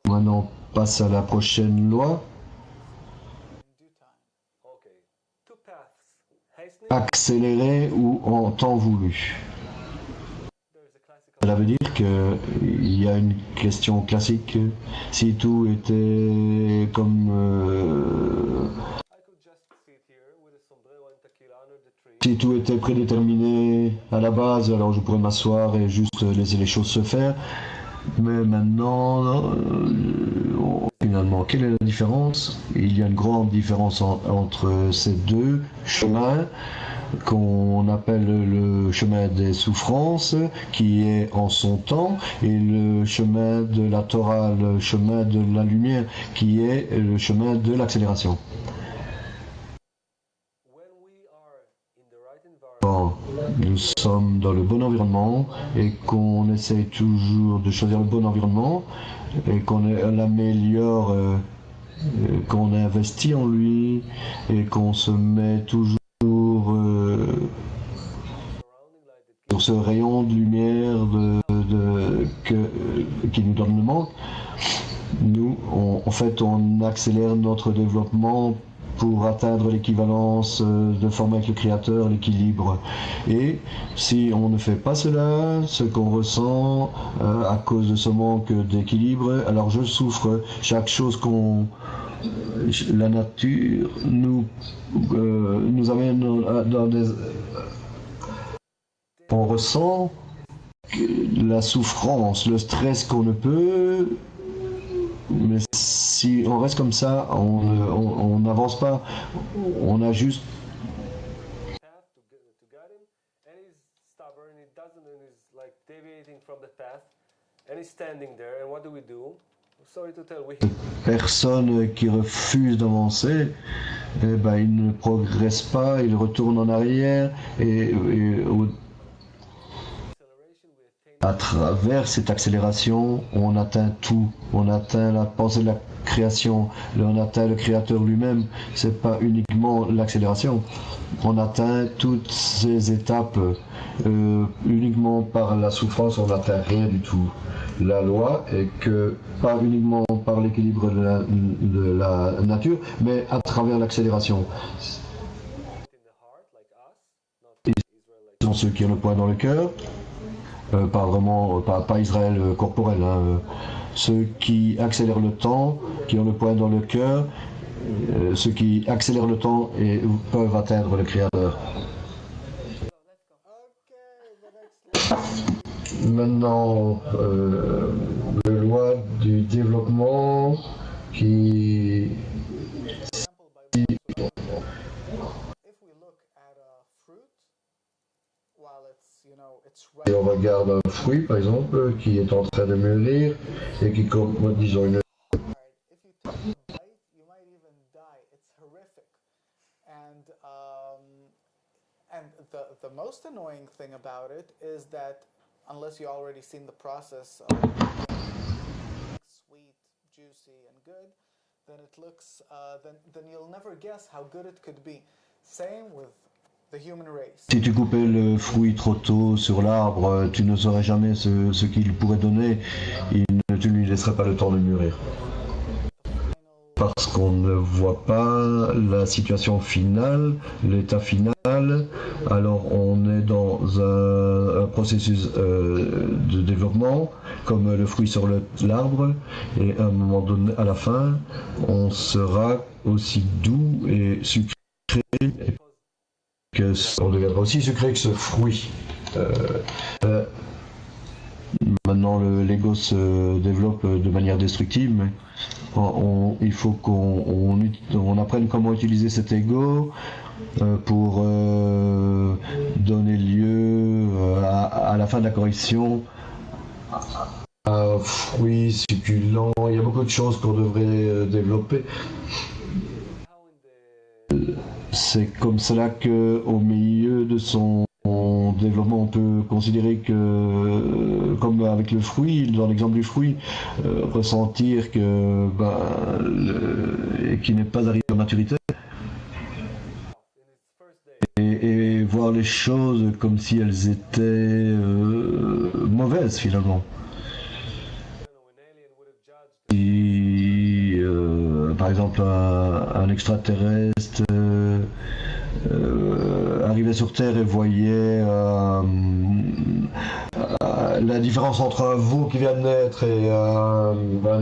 maintenant passe à la prochaine loi. Accélérer ou en temps voulu. Cela veut dire qu'il y a une question classique. Si tout était comme si tout était prédéterminé à la base, alors je pourrais m'asseoir et juste laisser les choses se faire. Mais maintenant, finalement, quelle est la différence? Il y a une grande différence entre ces deux chemins qu'on appelle le chemin des souffrances, qui est en son temps, et le chemin de la Torah, le chemin de la lumière, qui est le chemin de l'accélération. Quand nous sommes dans le bon environnement et qu'on essaye toujours de choisir le bon environnement et qu'on l'améliore, qu'on investit en lui et qu'on se met toujours sur ce rayon de lumière qui nous donne le manque, nous, en fait, on accélère notre développement pour atteindre l'équivalence de forme avec le Créateur, l'équilibre. Et si on ne fait pas cela, ce qu'on ressent à cause de ce manque d'équilibre, alors je souffre. Chaque chose la nature nous amène dans des... On ressent la souffrance, le stress qu'on ne peut... Mais si on reste comme ça, on n'avance pas, on a juste... Personne qui refuse d'avancer, eh ben, il ne progresse pas, il retourne en arrière et à travers cette accélération, on atteint tout. On atteint la pensée de la création. On atteint le Créateur lui-même. C'est pas uniquement l'accélération. On atteint toutes ces étapes. Uniquement par la souffrance, on n'atteint rien du tout. La loi est que pas uniquement par l'équilibre de la nature, mais à travers l'accélération. Ils sont ceux qui ont le poids dans le cœur. Pas vraiment, pas Israël corporel, hein, ceux qui accélèrent le temps, qui ont le poing dans le cœur, ceux qui accélèrent le temps et peuvent atteindre le Créateur. maintenant les lois du développement qui... Et on regarde un fruit, par exemple, qui est en train de mûrir et qui, comme disons, une... And the most annoying thing about it is that unless you already seen the process of sweet, juicy, and good, then it looks, then you'll never guess how good it could be. Same with the human race. Si tu coupais le fruit trop tôt sur l'arbre, tu ne saurais jamais ce qu'il pourrait donner et tu ne lui laisserais pas le temps de mûrir. Parce qu'on ne voit pas la situation finale, l'état final, alors on est dans un processus de développement, comme le fruit sur l'arbre, et à un moment donné, à la fin, on sera aussi doux et sucré, on deviendra aussi sucré que ce fruit. Maintenant, l'ego se développe de manière destructive, mais il faut qu'on apprenne comment utiliser cet ego pour donner lieu à la fin de la correction à un fruit succulent. Il y a beaucoup de choses qu'on devrait développer. C'est comme cela qu'au milieu de son développement, on peut considérer que, comme avec le fruit, dans l'exemple du fruit, ressentir que qu'il n'est pas arrivé à maturité et voir les choses comme si elles étaient mauvaises finalement. Si, par exemple, un extraterrestre arrivait sur Terre et voyait la différence entre un veau qui vient de naître et un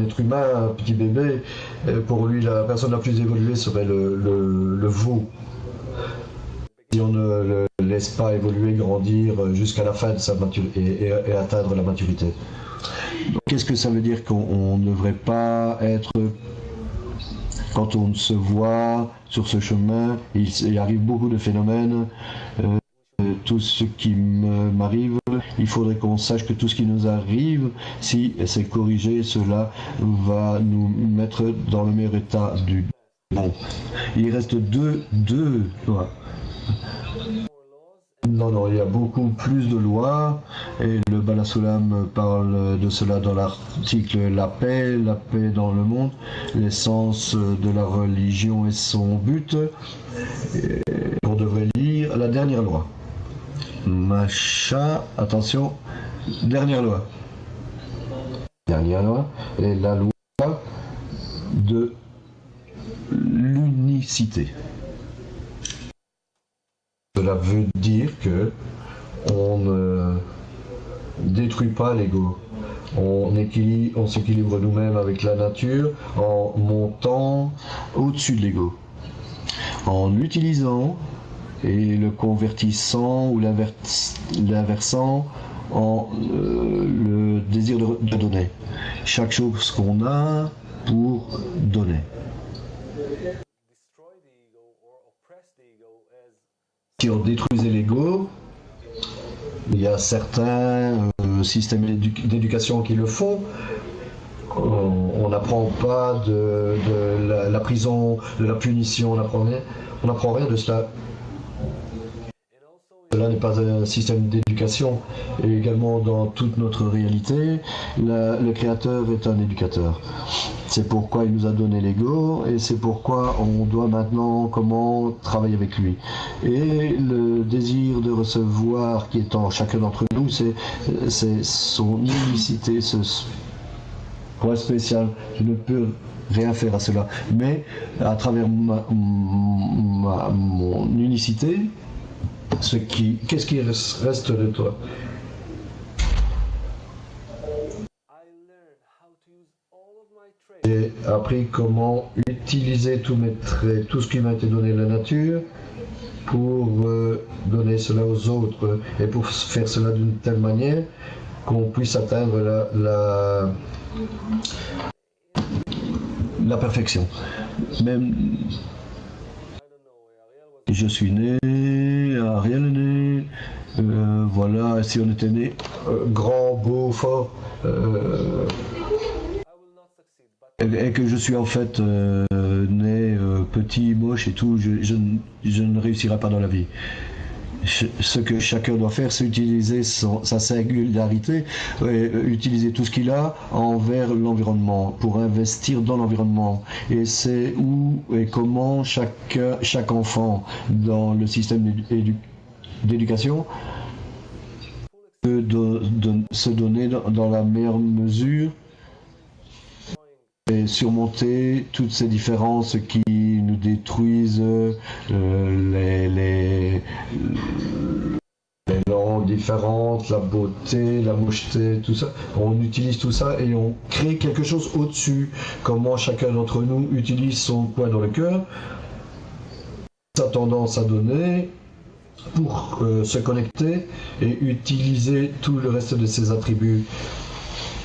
être humain, un petit bébé, pour lui la personne la plus évoluée serait le veau. Si on ne le laisse pas évoluer, grandir jusqu'à la fin de sa maturité et atteindre la maturité. Qu'est-ce que ça veut dire qu'on ne devrait pas être... Quand on se voit sur ce chemin, il arrive beaucoup de phénomènes. Tout ce qui m'arrive, il faudrait qu'on sache que tout ce qui nous arrive, si c'est corrigé, cela va nous mettre dans le meilleur état du bon. Il reste deux lois. Non, il y a beaucoup plus de lois et le Balasulam parle de cela dans l'article la paix dans le monde, l'essence de la religion et son but. Et on devrait lire la dernière loi. Macha, attention, dernière loi. Dernière loi est la loi de l'unicité. Cela veut dire que on ne détruit pas l'ego. On s'équilibre nous-mêmes avec la nature en montant au-dessus de l'ego. En l'utilisant et le convertissant ou l'inversant en le désir de donner. Chaque chose qu'on a pour donner. Si on détruisait l'ego, il y a certains systèmes d'éducation qui le font. On n'apprend pas de la prison, de la punition, on n'apprend rien de cela. Cela n'est pas un système d'éducation. Et également dans toute notre réalité, le Créateur est un éducateur. C'est pourquoi il nous a donné l'ego et c'est pourquoi on doit maintenant comment travailler avec lui. Et le désir de recevoir qui est en chacun d'entre nous, c'est son unicité, ce point spécial. Je ne peux rien faire à cela. Mais à travers mon unicité, qu'est-ce qui reste de toi? J'ai appris comment utiliser tous mes traits, tout ce qui m'a été donné de la nature pour donner cela aux autres et pour faire cela d'une telle manière qu'on puisse atteindre la perfection. Même je suis né, Ariel est né, voilà, si on était né grand, beau, fort, et que je suis en fait né petit, moche et tout, je ne réussirai pas dans la vie. Ce que chacun doit faire, c'est utiliser sa singularité, utiliser tout ce qu'il a envers l'environnement, pour investir dans l'environnement. Et c'est où et comment chaque enfant dans le système d'éducation peut se donner dans la meilleure mesure et surmonter toutes ces différences qui nous détruisent, les langues différentes, la beauté, la mocheté, tout ça. On utilise tout ça et on crée quelque chose au-dessus. Comment chacun d'entre nous utilise son coin dans le cœur, sa tendance à donner, pour se connecter et utiliser tout le reste de ses attributs.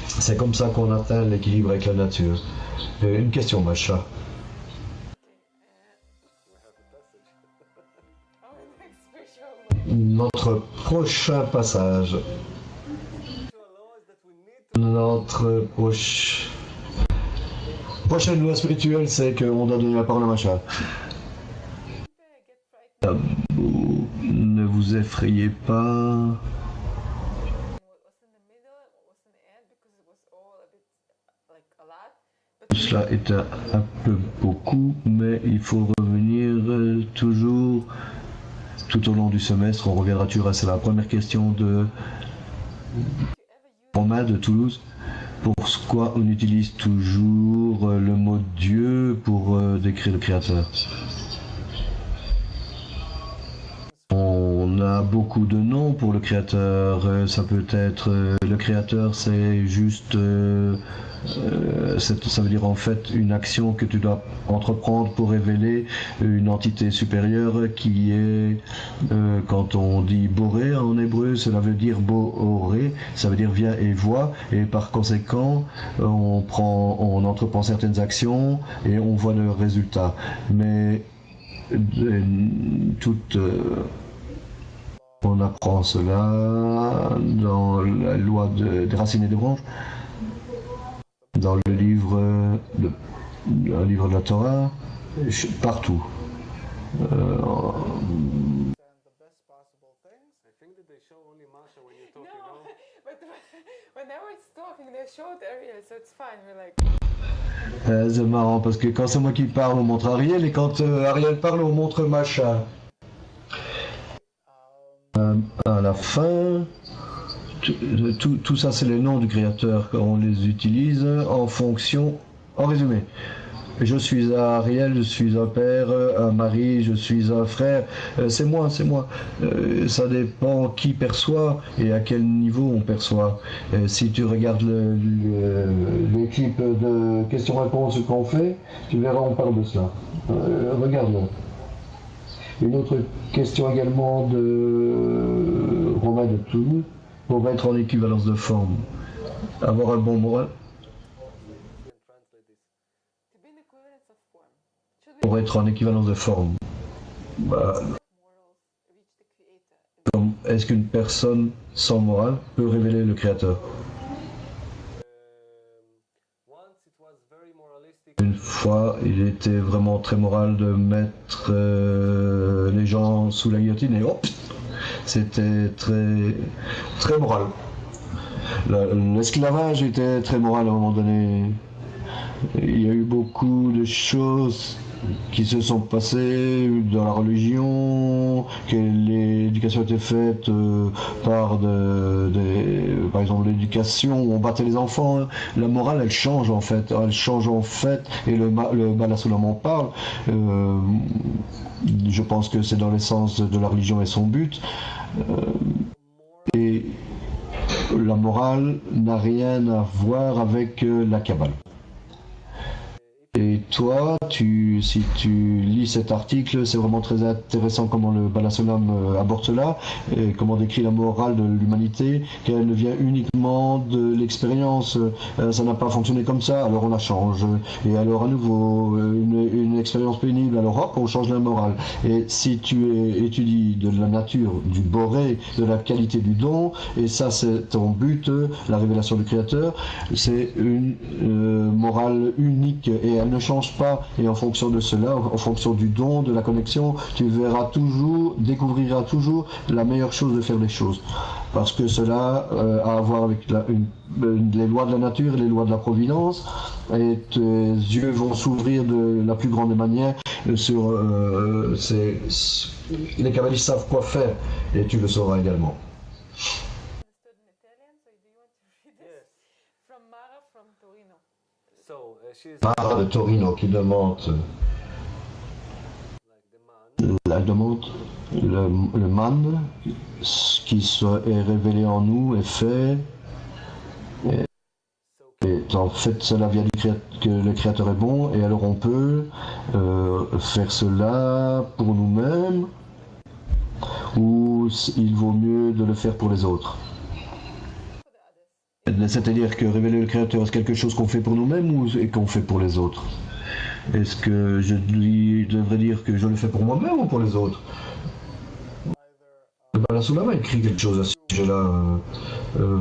C'est comme ça qu'on atteint l'équilibre avec la nature. Une question, Macha. Notre prochain passage. Notre prochaine loi spirituelle, c'est qu'on doit donner la parole à Macha. Ne vous effrayez pas. Cela est un peu beaucoup, mais il faut revenir toujours tout au long du semestre. On reviendra toujours. C'est la première question de Romain de Toulouse. Pourquoi on utilise toujours le mot Dieu pour décrire le Créateur? On a beaucoup de noms pour le Créateur. Ça peut être le Créateur, c'est juste ça veut dire en fait une action que tu dois entreprendre pour révéler une entité supérieure qui est, quand on dit Boré en hébreu, cela veut dire Boré, ça veut dire viens et vois, et par conséquent on entreprend certaines actions et on voit le résultat. Mais on apprend cela dans la loi des racines et des branches, dans le livre de la Torah, partout. C'est marrant parce que quand c'est moi qui parle, on montre Ariel, et quand Ariel parle, on montre Macha. À la fin, tout ça, c'est les noms du Créateur. On les utilise en fonction, en résumé. Je suis un Ariel, je suis un père, un mari, je suis un frère. C'est moi. Ça dépend qui perçoit et à quel niveau on perçoit. Si tu regardes l'équipe de questions-réponses qu'on fait, tu verras, on parle de cela. Regarde-le. Une autre question également de Romain de Toulouse. Pour être en équivalence de forme, avoir un bon moral. Pour être en équivalence de forme, est-ce qu'une personne sans morale peut révéler le Créateur? Une fois, il était vraiment très moral de mettre les gens sous la guillotine et hop, c'était très moral. L'esclavage était très moral à un moment donné. Il y a eu beaucoup de choses qui se sont passées dans la religion, que l'éducation a été faite par exemple l'éducation où on battait les enfants. La morale, elle change en fait, et le Bala-Sulam en parle. Je pense que c'est dans l'essence de la religion et son but. Et la morale n'a rien à voir avec la Kabbale. Et toi, si tu lis cet article, c'est vraiment très intéressant comment le Balasolam aborde cela, et comment décrit la morale de l'humanité, qu'elle ne vient uniquement de l'expérience. Ça n'a pas fonctionné comme ça, alors on la change. Et alors à nouveau, une expérience pénible, alors hop, on change la morale. Et si tu étudies de la nature, du boré, de la qualité du don, et ça c'est ton but, la révélation du Créateur, c'est une morale unique et elle ne change pas. Et en fonction de cela, en fonction du don, de la connexion, tu verras toujours, découvriras toujours la meilleure chose de faire les choses. Parce que cela a à voir avec les lois de la nature, les lois de la providence, et tes yeux vont s'ouvrir de la plus grande manière sur les kabbalistes savent quoi faire, et tu le sauras également. Mara de Torino qui demande le man, ce qui est révélé en nous est fait, et en fait cela vient que le Créateur est bon, et alors on peut faire cela pour nous-mêmes, ou il vaut mieux de le faire pour les autres. C'est-à-dire que révéler le Créateur, c'est quelque chose qu'on fait pour nous-mêmes ou qu'on fait pour les autres? Est-ce que je devrais dire que je le fais pour moi-même ou pour les autres? Le Balasolam a écrit quelque chose à ce sujet-là.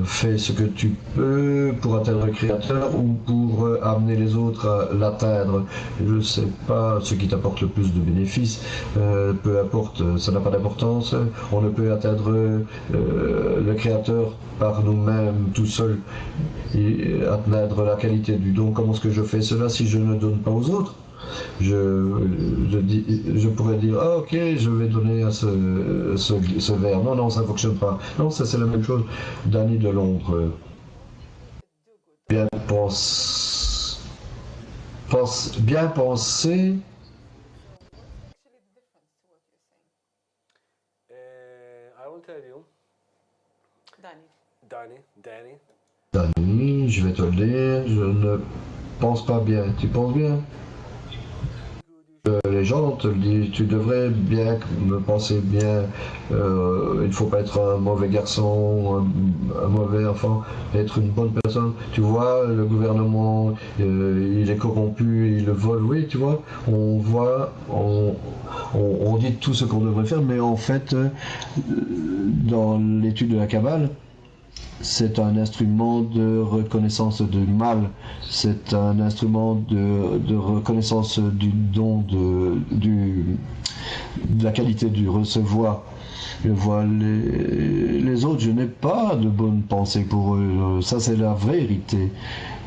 Fais ce que tu peux pour atteindre le Créateur ou pour amener les autres à l'atteindre. Je ne sais pas ce qui t'apporte le plus de bénéfices. Peu importe, ça n'a pas d'importance. On ne peut atteindre le Créateur par nous-mêmes tout seul et atteindre la qualité du don. Comment est-ce que je fais cela si je ne donne pas aux autres? Je pourrais dire, ah ok, je vais donner à ce verre. Non, ça ne fonctionne pas. Non, ça c'est la même chose. Danny de Londres. Bien penser. I will tell you. Danny. Danny, je vais te le dire, je ne pense pas bien. Tu penses bien? Les gens te le disent, tu devrais bien me penser bien, il ne faut pas être un mauvais garçon, un mauvais enfant, être une bonne personne. Tu vois, le gouvernement, il est corrompu, il le vole, oui, tu vois, on dit tout ce qu'on devrait faire, mais en fait, dans l'étude de la Kabbale, c'est un instrument de reconnaissance du mal, c'est un instrument de reconnaissance du don, de la qualité du recevoir. Je vois les autres, je n'ai pas de bonne pensée pour eux, ça c'est la vérité.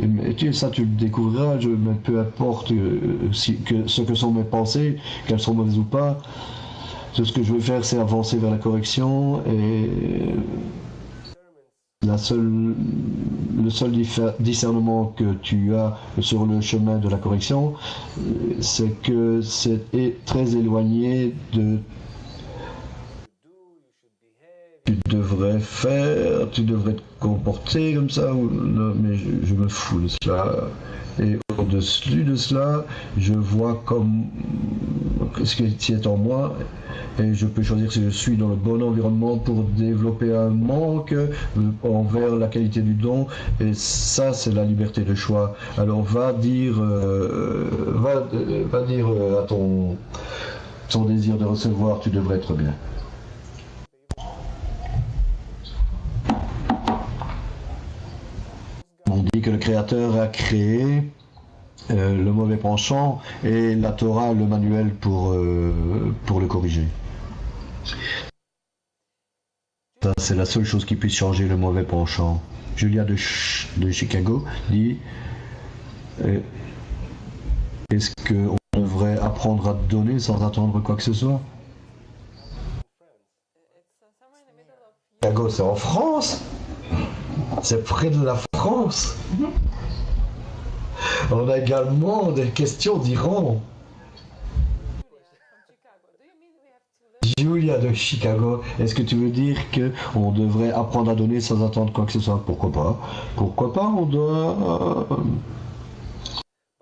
Et ça tu le découvriras, mais peu importe ce que sont mes pensées, qu'elles sont mauvaises ou pas, ce que je veux faire c'est avancer vers la correction et... Le seul discernement que tu as sur le chemin de la correction, c'est que c'est très éloigné de... Tu devrais faire, tu devrais te comporter comme ça, non, mais je me fous de cela. Et au-dessus de cela, je vois comme ce qui est en moi et je peux choisir si je suis dans le bon environnement pour développer un manque envers la qualité du don, et ça c'est la liberté de choix. Alors va dire à ton désir de recevoir, tu devrais être bien. On dit que le Créateur a créé le mauvais penchant et la Torah, le manuel pour le corriger. Ça, c'est la seule chose qui puisse changer le mauvais penchant. Julia de Chicago dit est-ce qu'on devrait apprendre à donner sans attendre quoi que ce soit? Chicago, c'est en France? C'est près de la France. On a également des questions d'Iran. Julia de Chicago, est-ce que tu veux dire qu'on devrait apprendre à donner sans attendre quoi que ce soit? Pourquoi pas? Pourquoi pas? On doit...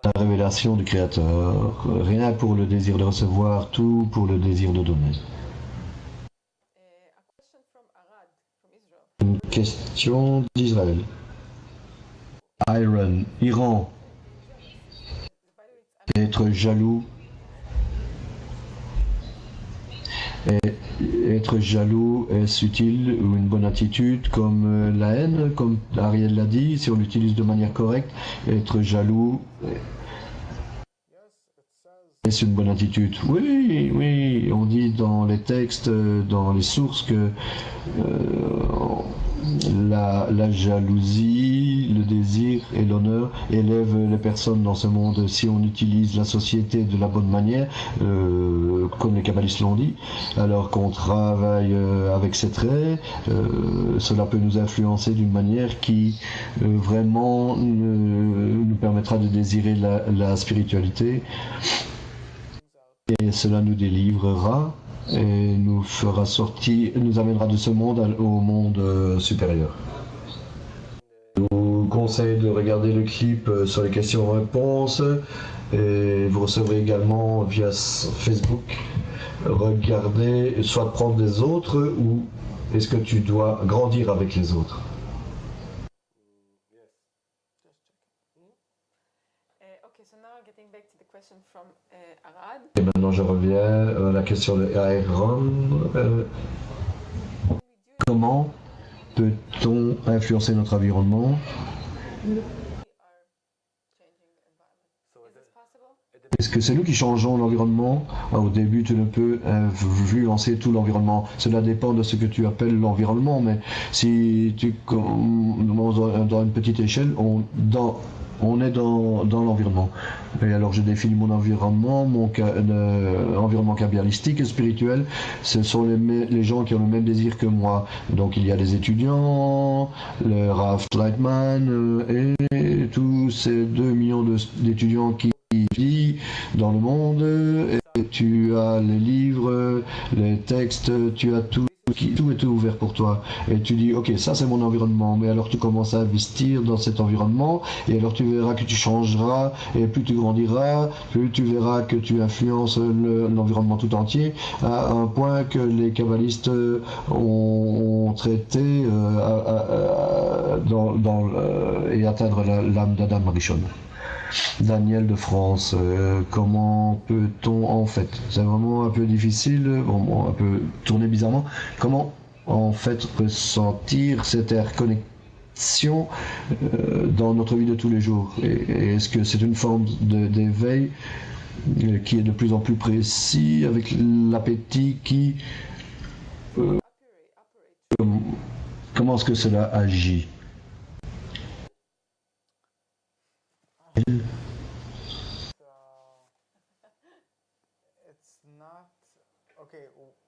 La révélation révélation du Créateur. Rien pour le désir de recevoir, tout pour le désir de donner. Une question d'Israël. Iran. Être jaloux. Être jaloux, est-ce utile ou une bonne attitude comme la haine, comme Ariel l'a dit, si on l'utilise de manière correcte, être jaloux, est-ce une bonne attitude? Oui, oui, on dit dans les textes, dans les sources que la jalousie, le désir et l'honneur élèvent les personnes dans ce monde. Si on utilise la société de la bonne manière, comme les kabbalistes l'ont dit, alors qu'on travaille avec ses traits, cela peut nous influencer d'une manière qui vraiment nous permettra de désirer la spiritualité. Et cela nous délivrera et nous fera sortir, nous amènera de ce monde au monde supérieur. Je vous conseille de regarder le clip sur les questions-réponses et vous recevrez également via Facebook. Regardez, soit prendre des autres ou est-ce que tu dois grandir avec les autres? Et maintenant je reviens à la question de Aaron. Comment peut-on influencer notre environnement? Est-ce que c'est nous qui changeons l'environnement? Au début, tu ne peux influencer tout l'environnement. Cela dépend de ce que tu appelles l'environnement, mais si tu commences dans une petite échelle, on est dans l'environnement. Et alors je définis mon environnement, environnement kabbalistique et spirituel. Ce sont les gens qui ont le même désir que moi. Donc il y a les étudiants, le Rav Streitman et tous ces 2 millions d'étudiants qui vivent dans le monde. Et tu as les livres, les textes, tu as tout. Tout est ouvert pour toi et tu dis ok, ça c'est mon environnement, mais alors tu commences à investir dans cet environnement et alors tu verras que tu changeras et plus tu grandiras, plus tu verras que tu influences l'environnement tout entier à un point que les kabbalistes ont traité et atteindre l'âme d'Adam Rishon. Daniel de France, comment peut-on en fait, c'est vraiment un peu difficile, un peu tourné bizarrement, comment en fait ressentir cette connexion dans notre vie de tous les jours, et est-ce que c'est une forme d'éveil qui est de plus en plus précis avec l'appétit qui comment est-ce que cela agit?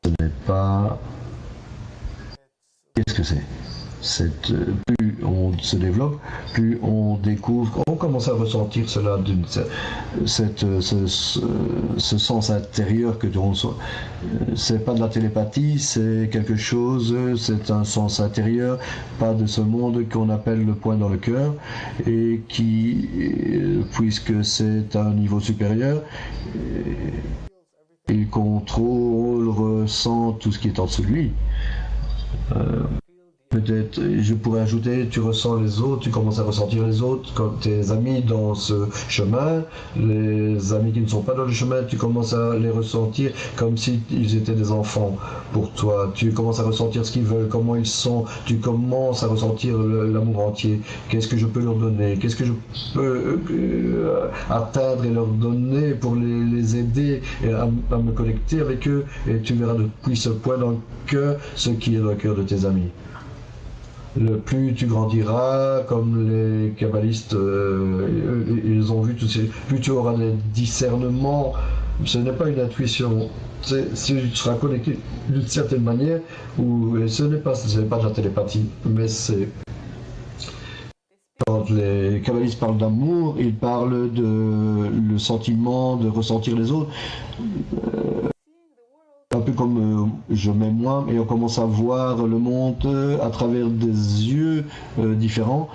Ce n'est pas... Qu'est-ce que c'est? Plus on se développe, plus on découvre, on commence à ressentir cela, ce sens intérieur que l'on reçoit. C'est pas de la télépathie, c'est quelque chose, c'est un sens intérieur, pas de ce monde qu'on appelle le point dans le cœur, et qui, puisque c'est un niveau supérieur, il contrôle, ressent tout ce qui est en dessous de lui. Peut-être, je pourrais ajouter, tu ressens les autres, tu commences à ressentir les autres, comme tes amis dans ce chemin, les amis qui ne sont pas dans le chemin, tu commences à les ressentir comme s'ils étaient des enfants pour toi. Tu commences à ressentir ce qu'ils veulent, comment ils sont, tu commences à ressentir l'amour entier. Qu'est-ce que je peux leur donner? Qu'est-ce que je peux atteindre et leur donner pour les aider et à me connecter avec eux? Et tu verras depuis ce point dans le cœur ce qui est dans le cœur de tes amis. Le plus tu grandiras, comme les kabbalistes, ils ont vu, plus tu auras des discernements. Ce n'est pas une intuition, si tu seras connecté d'une certaine manière, ce n'est pas de la télépathie, mais c'est... Quand les kabbalistes parlent d'amour, ils parlent le sentiment de ressentir les autres. Un peu comme je m'aime moi, et on commence à voir le monde à travers des yeux différents.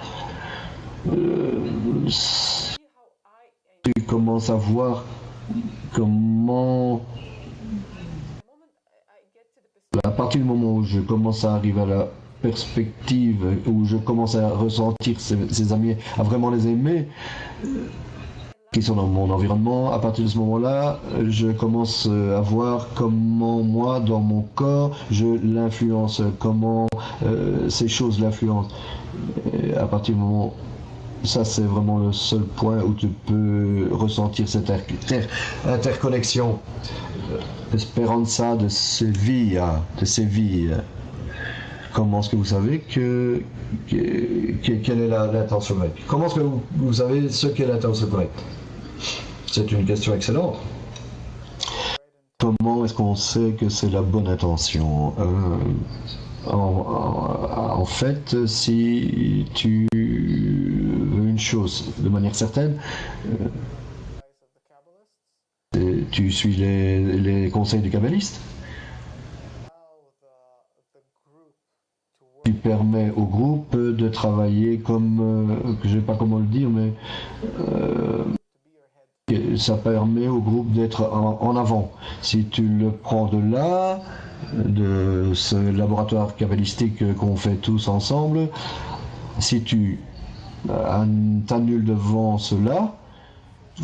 Tu commence à voir comment, à partir du moment où je commence à arriver à la perspective, où je commence à ressentir ces amis, à vraiment les aimer, qui sont dans mon environnement, à partir de ce moment-là, je commence à voir comment moi, dans mon corps, je l'influence, comment ces choses l'influencent. À partir du moment, ça c'est vraiment le seul point où tu peux ressentir cette interconnexion. Esperanza de Sevilla, Comment est-ce que vous savez quelle est l'intention correcte? Comment est-ce que vous savez ce qu'est l'intention correcte? C'est une question excellente. Comment est-ce qu'on sait que c'est la bonne intention? En fait, si tu veux une chose de manière certaine, tu suis les conseils du kabbaliste. Tu permets au groupe de travailler comme, je ne sais pas comment le dire, mais ça permet au groupe d'être en avant. Si tu le prends de là, de ce laboratoire kabbalistique qu'on fait tous ensemble, si tu t'annules devant cela,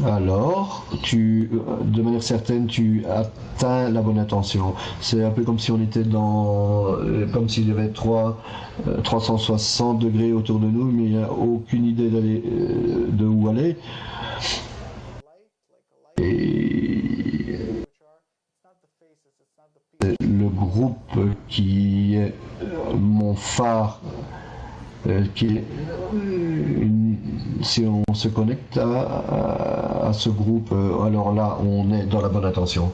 alors de manière certaine, tu atteins la bonne intention. C'est un peu comme si on était comme s'il y avait 360 degrés autour de nous, mais il n'y a aucune idée de où aller. Et le groupe qui est mon phare, si on se connecte à ce groupe, alors là, on est dans la bonne intention.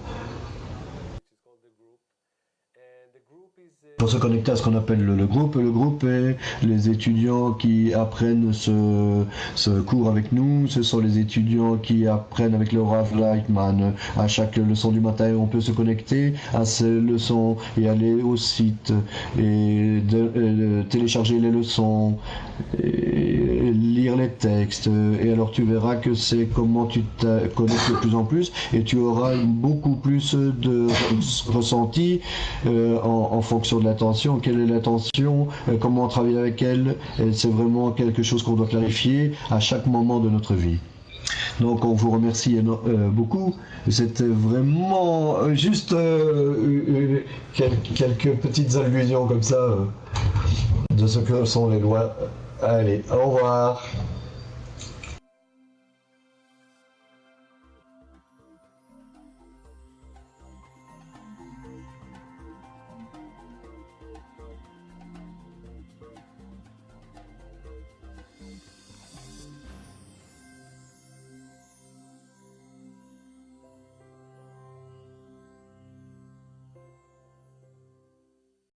Pour se connecter à ce qu'on appelle le groupe est les étudiants qui apprennent ce cours avec nous. Ce sont les étudiants qui apprennent avec le Rav Lightman. À chaque leçon du matin, on peut se connecter à ces leçons et aller au site et télécharger les leçons, et lire les textes. Et alors tu verras que c'est comment tu te connectes de plus en plus et tu auras beaucoup plus de ressenti en fonction de l'attention, quelle est l'attention, comment on travaille avec elle, c'est vraiment quelque chose qu'on doit clarifier à chaque moment de notre vie. Donc on vous remercie beaucoup, c'était vraiment juste quelques petites allusions comme ça de ce que sont les lois. Allez, au revoir.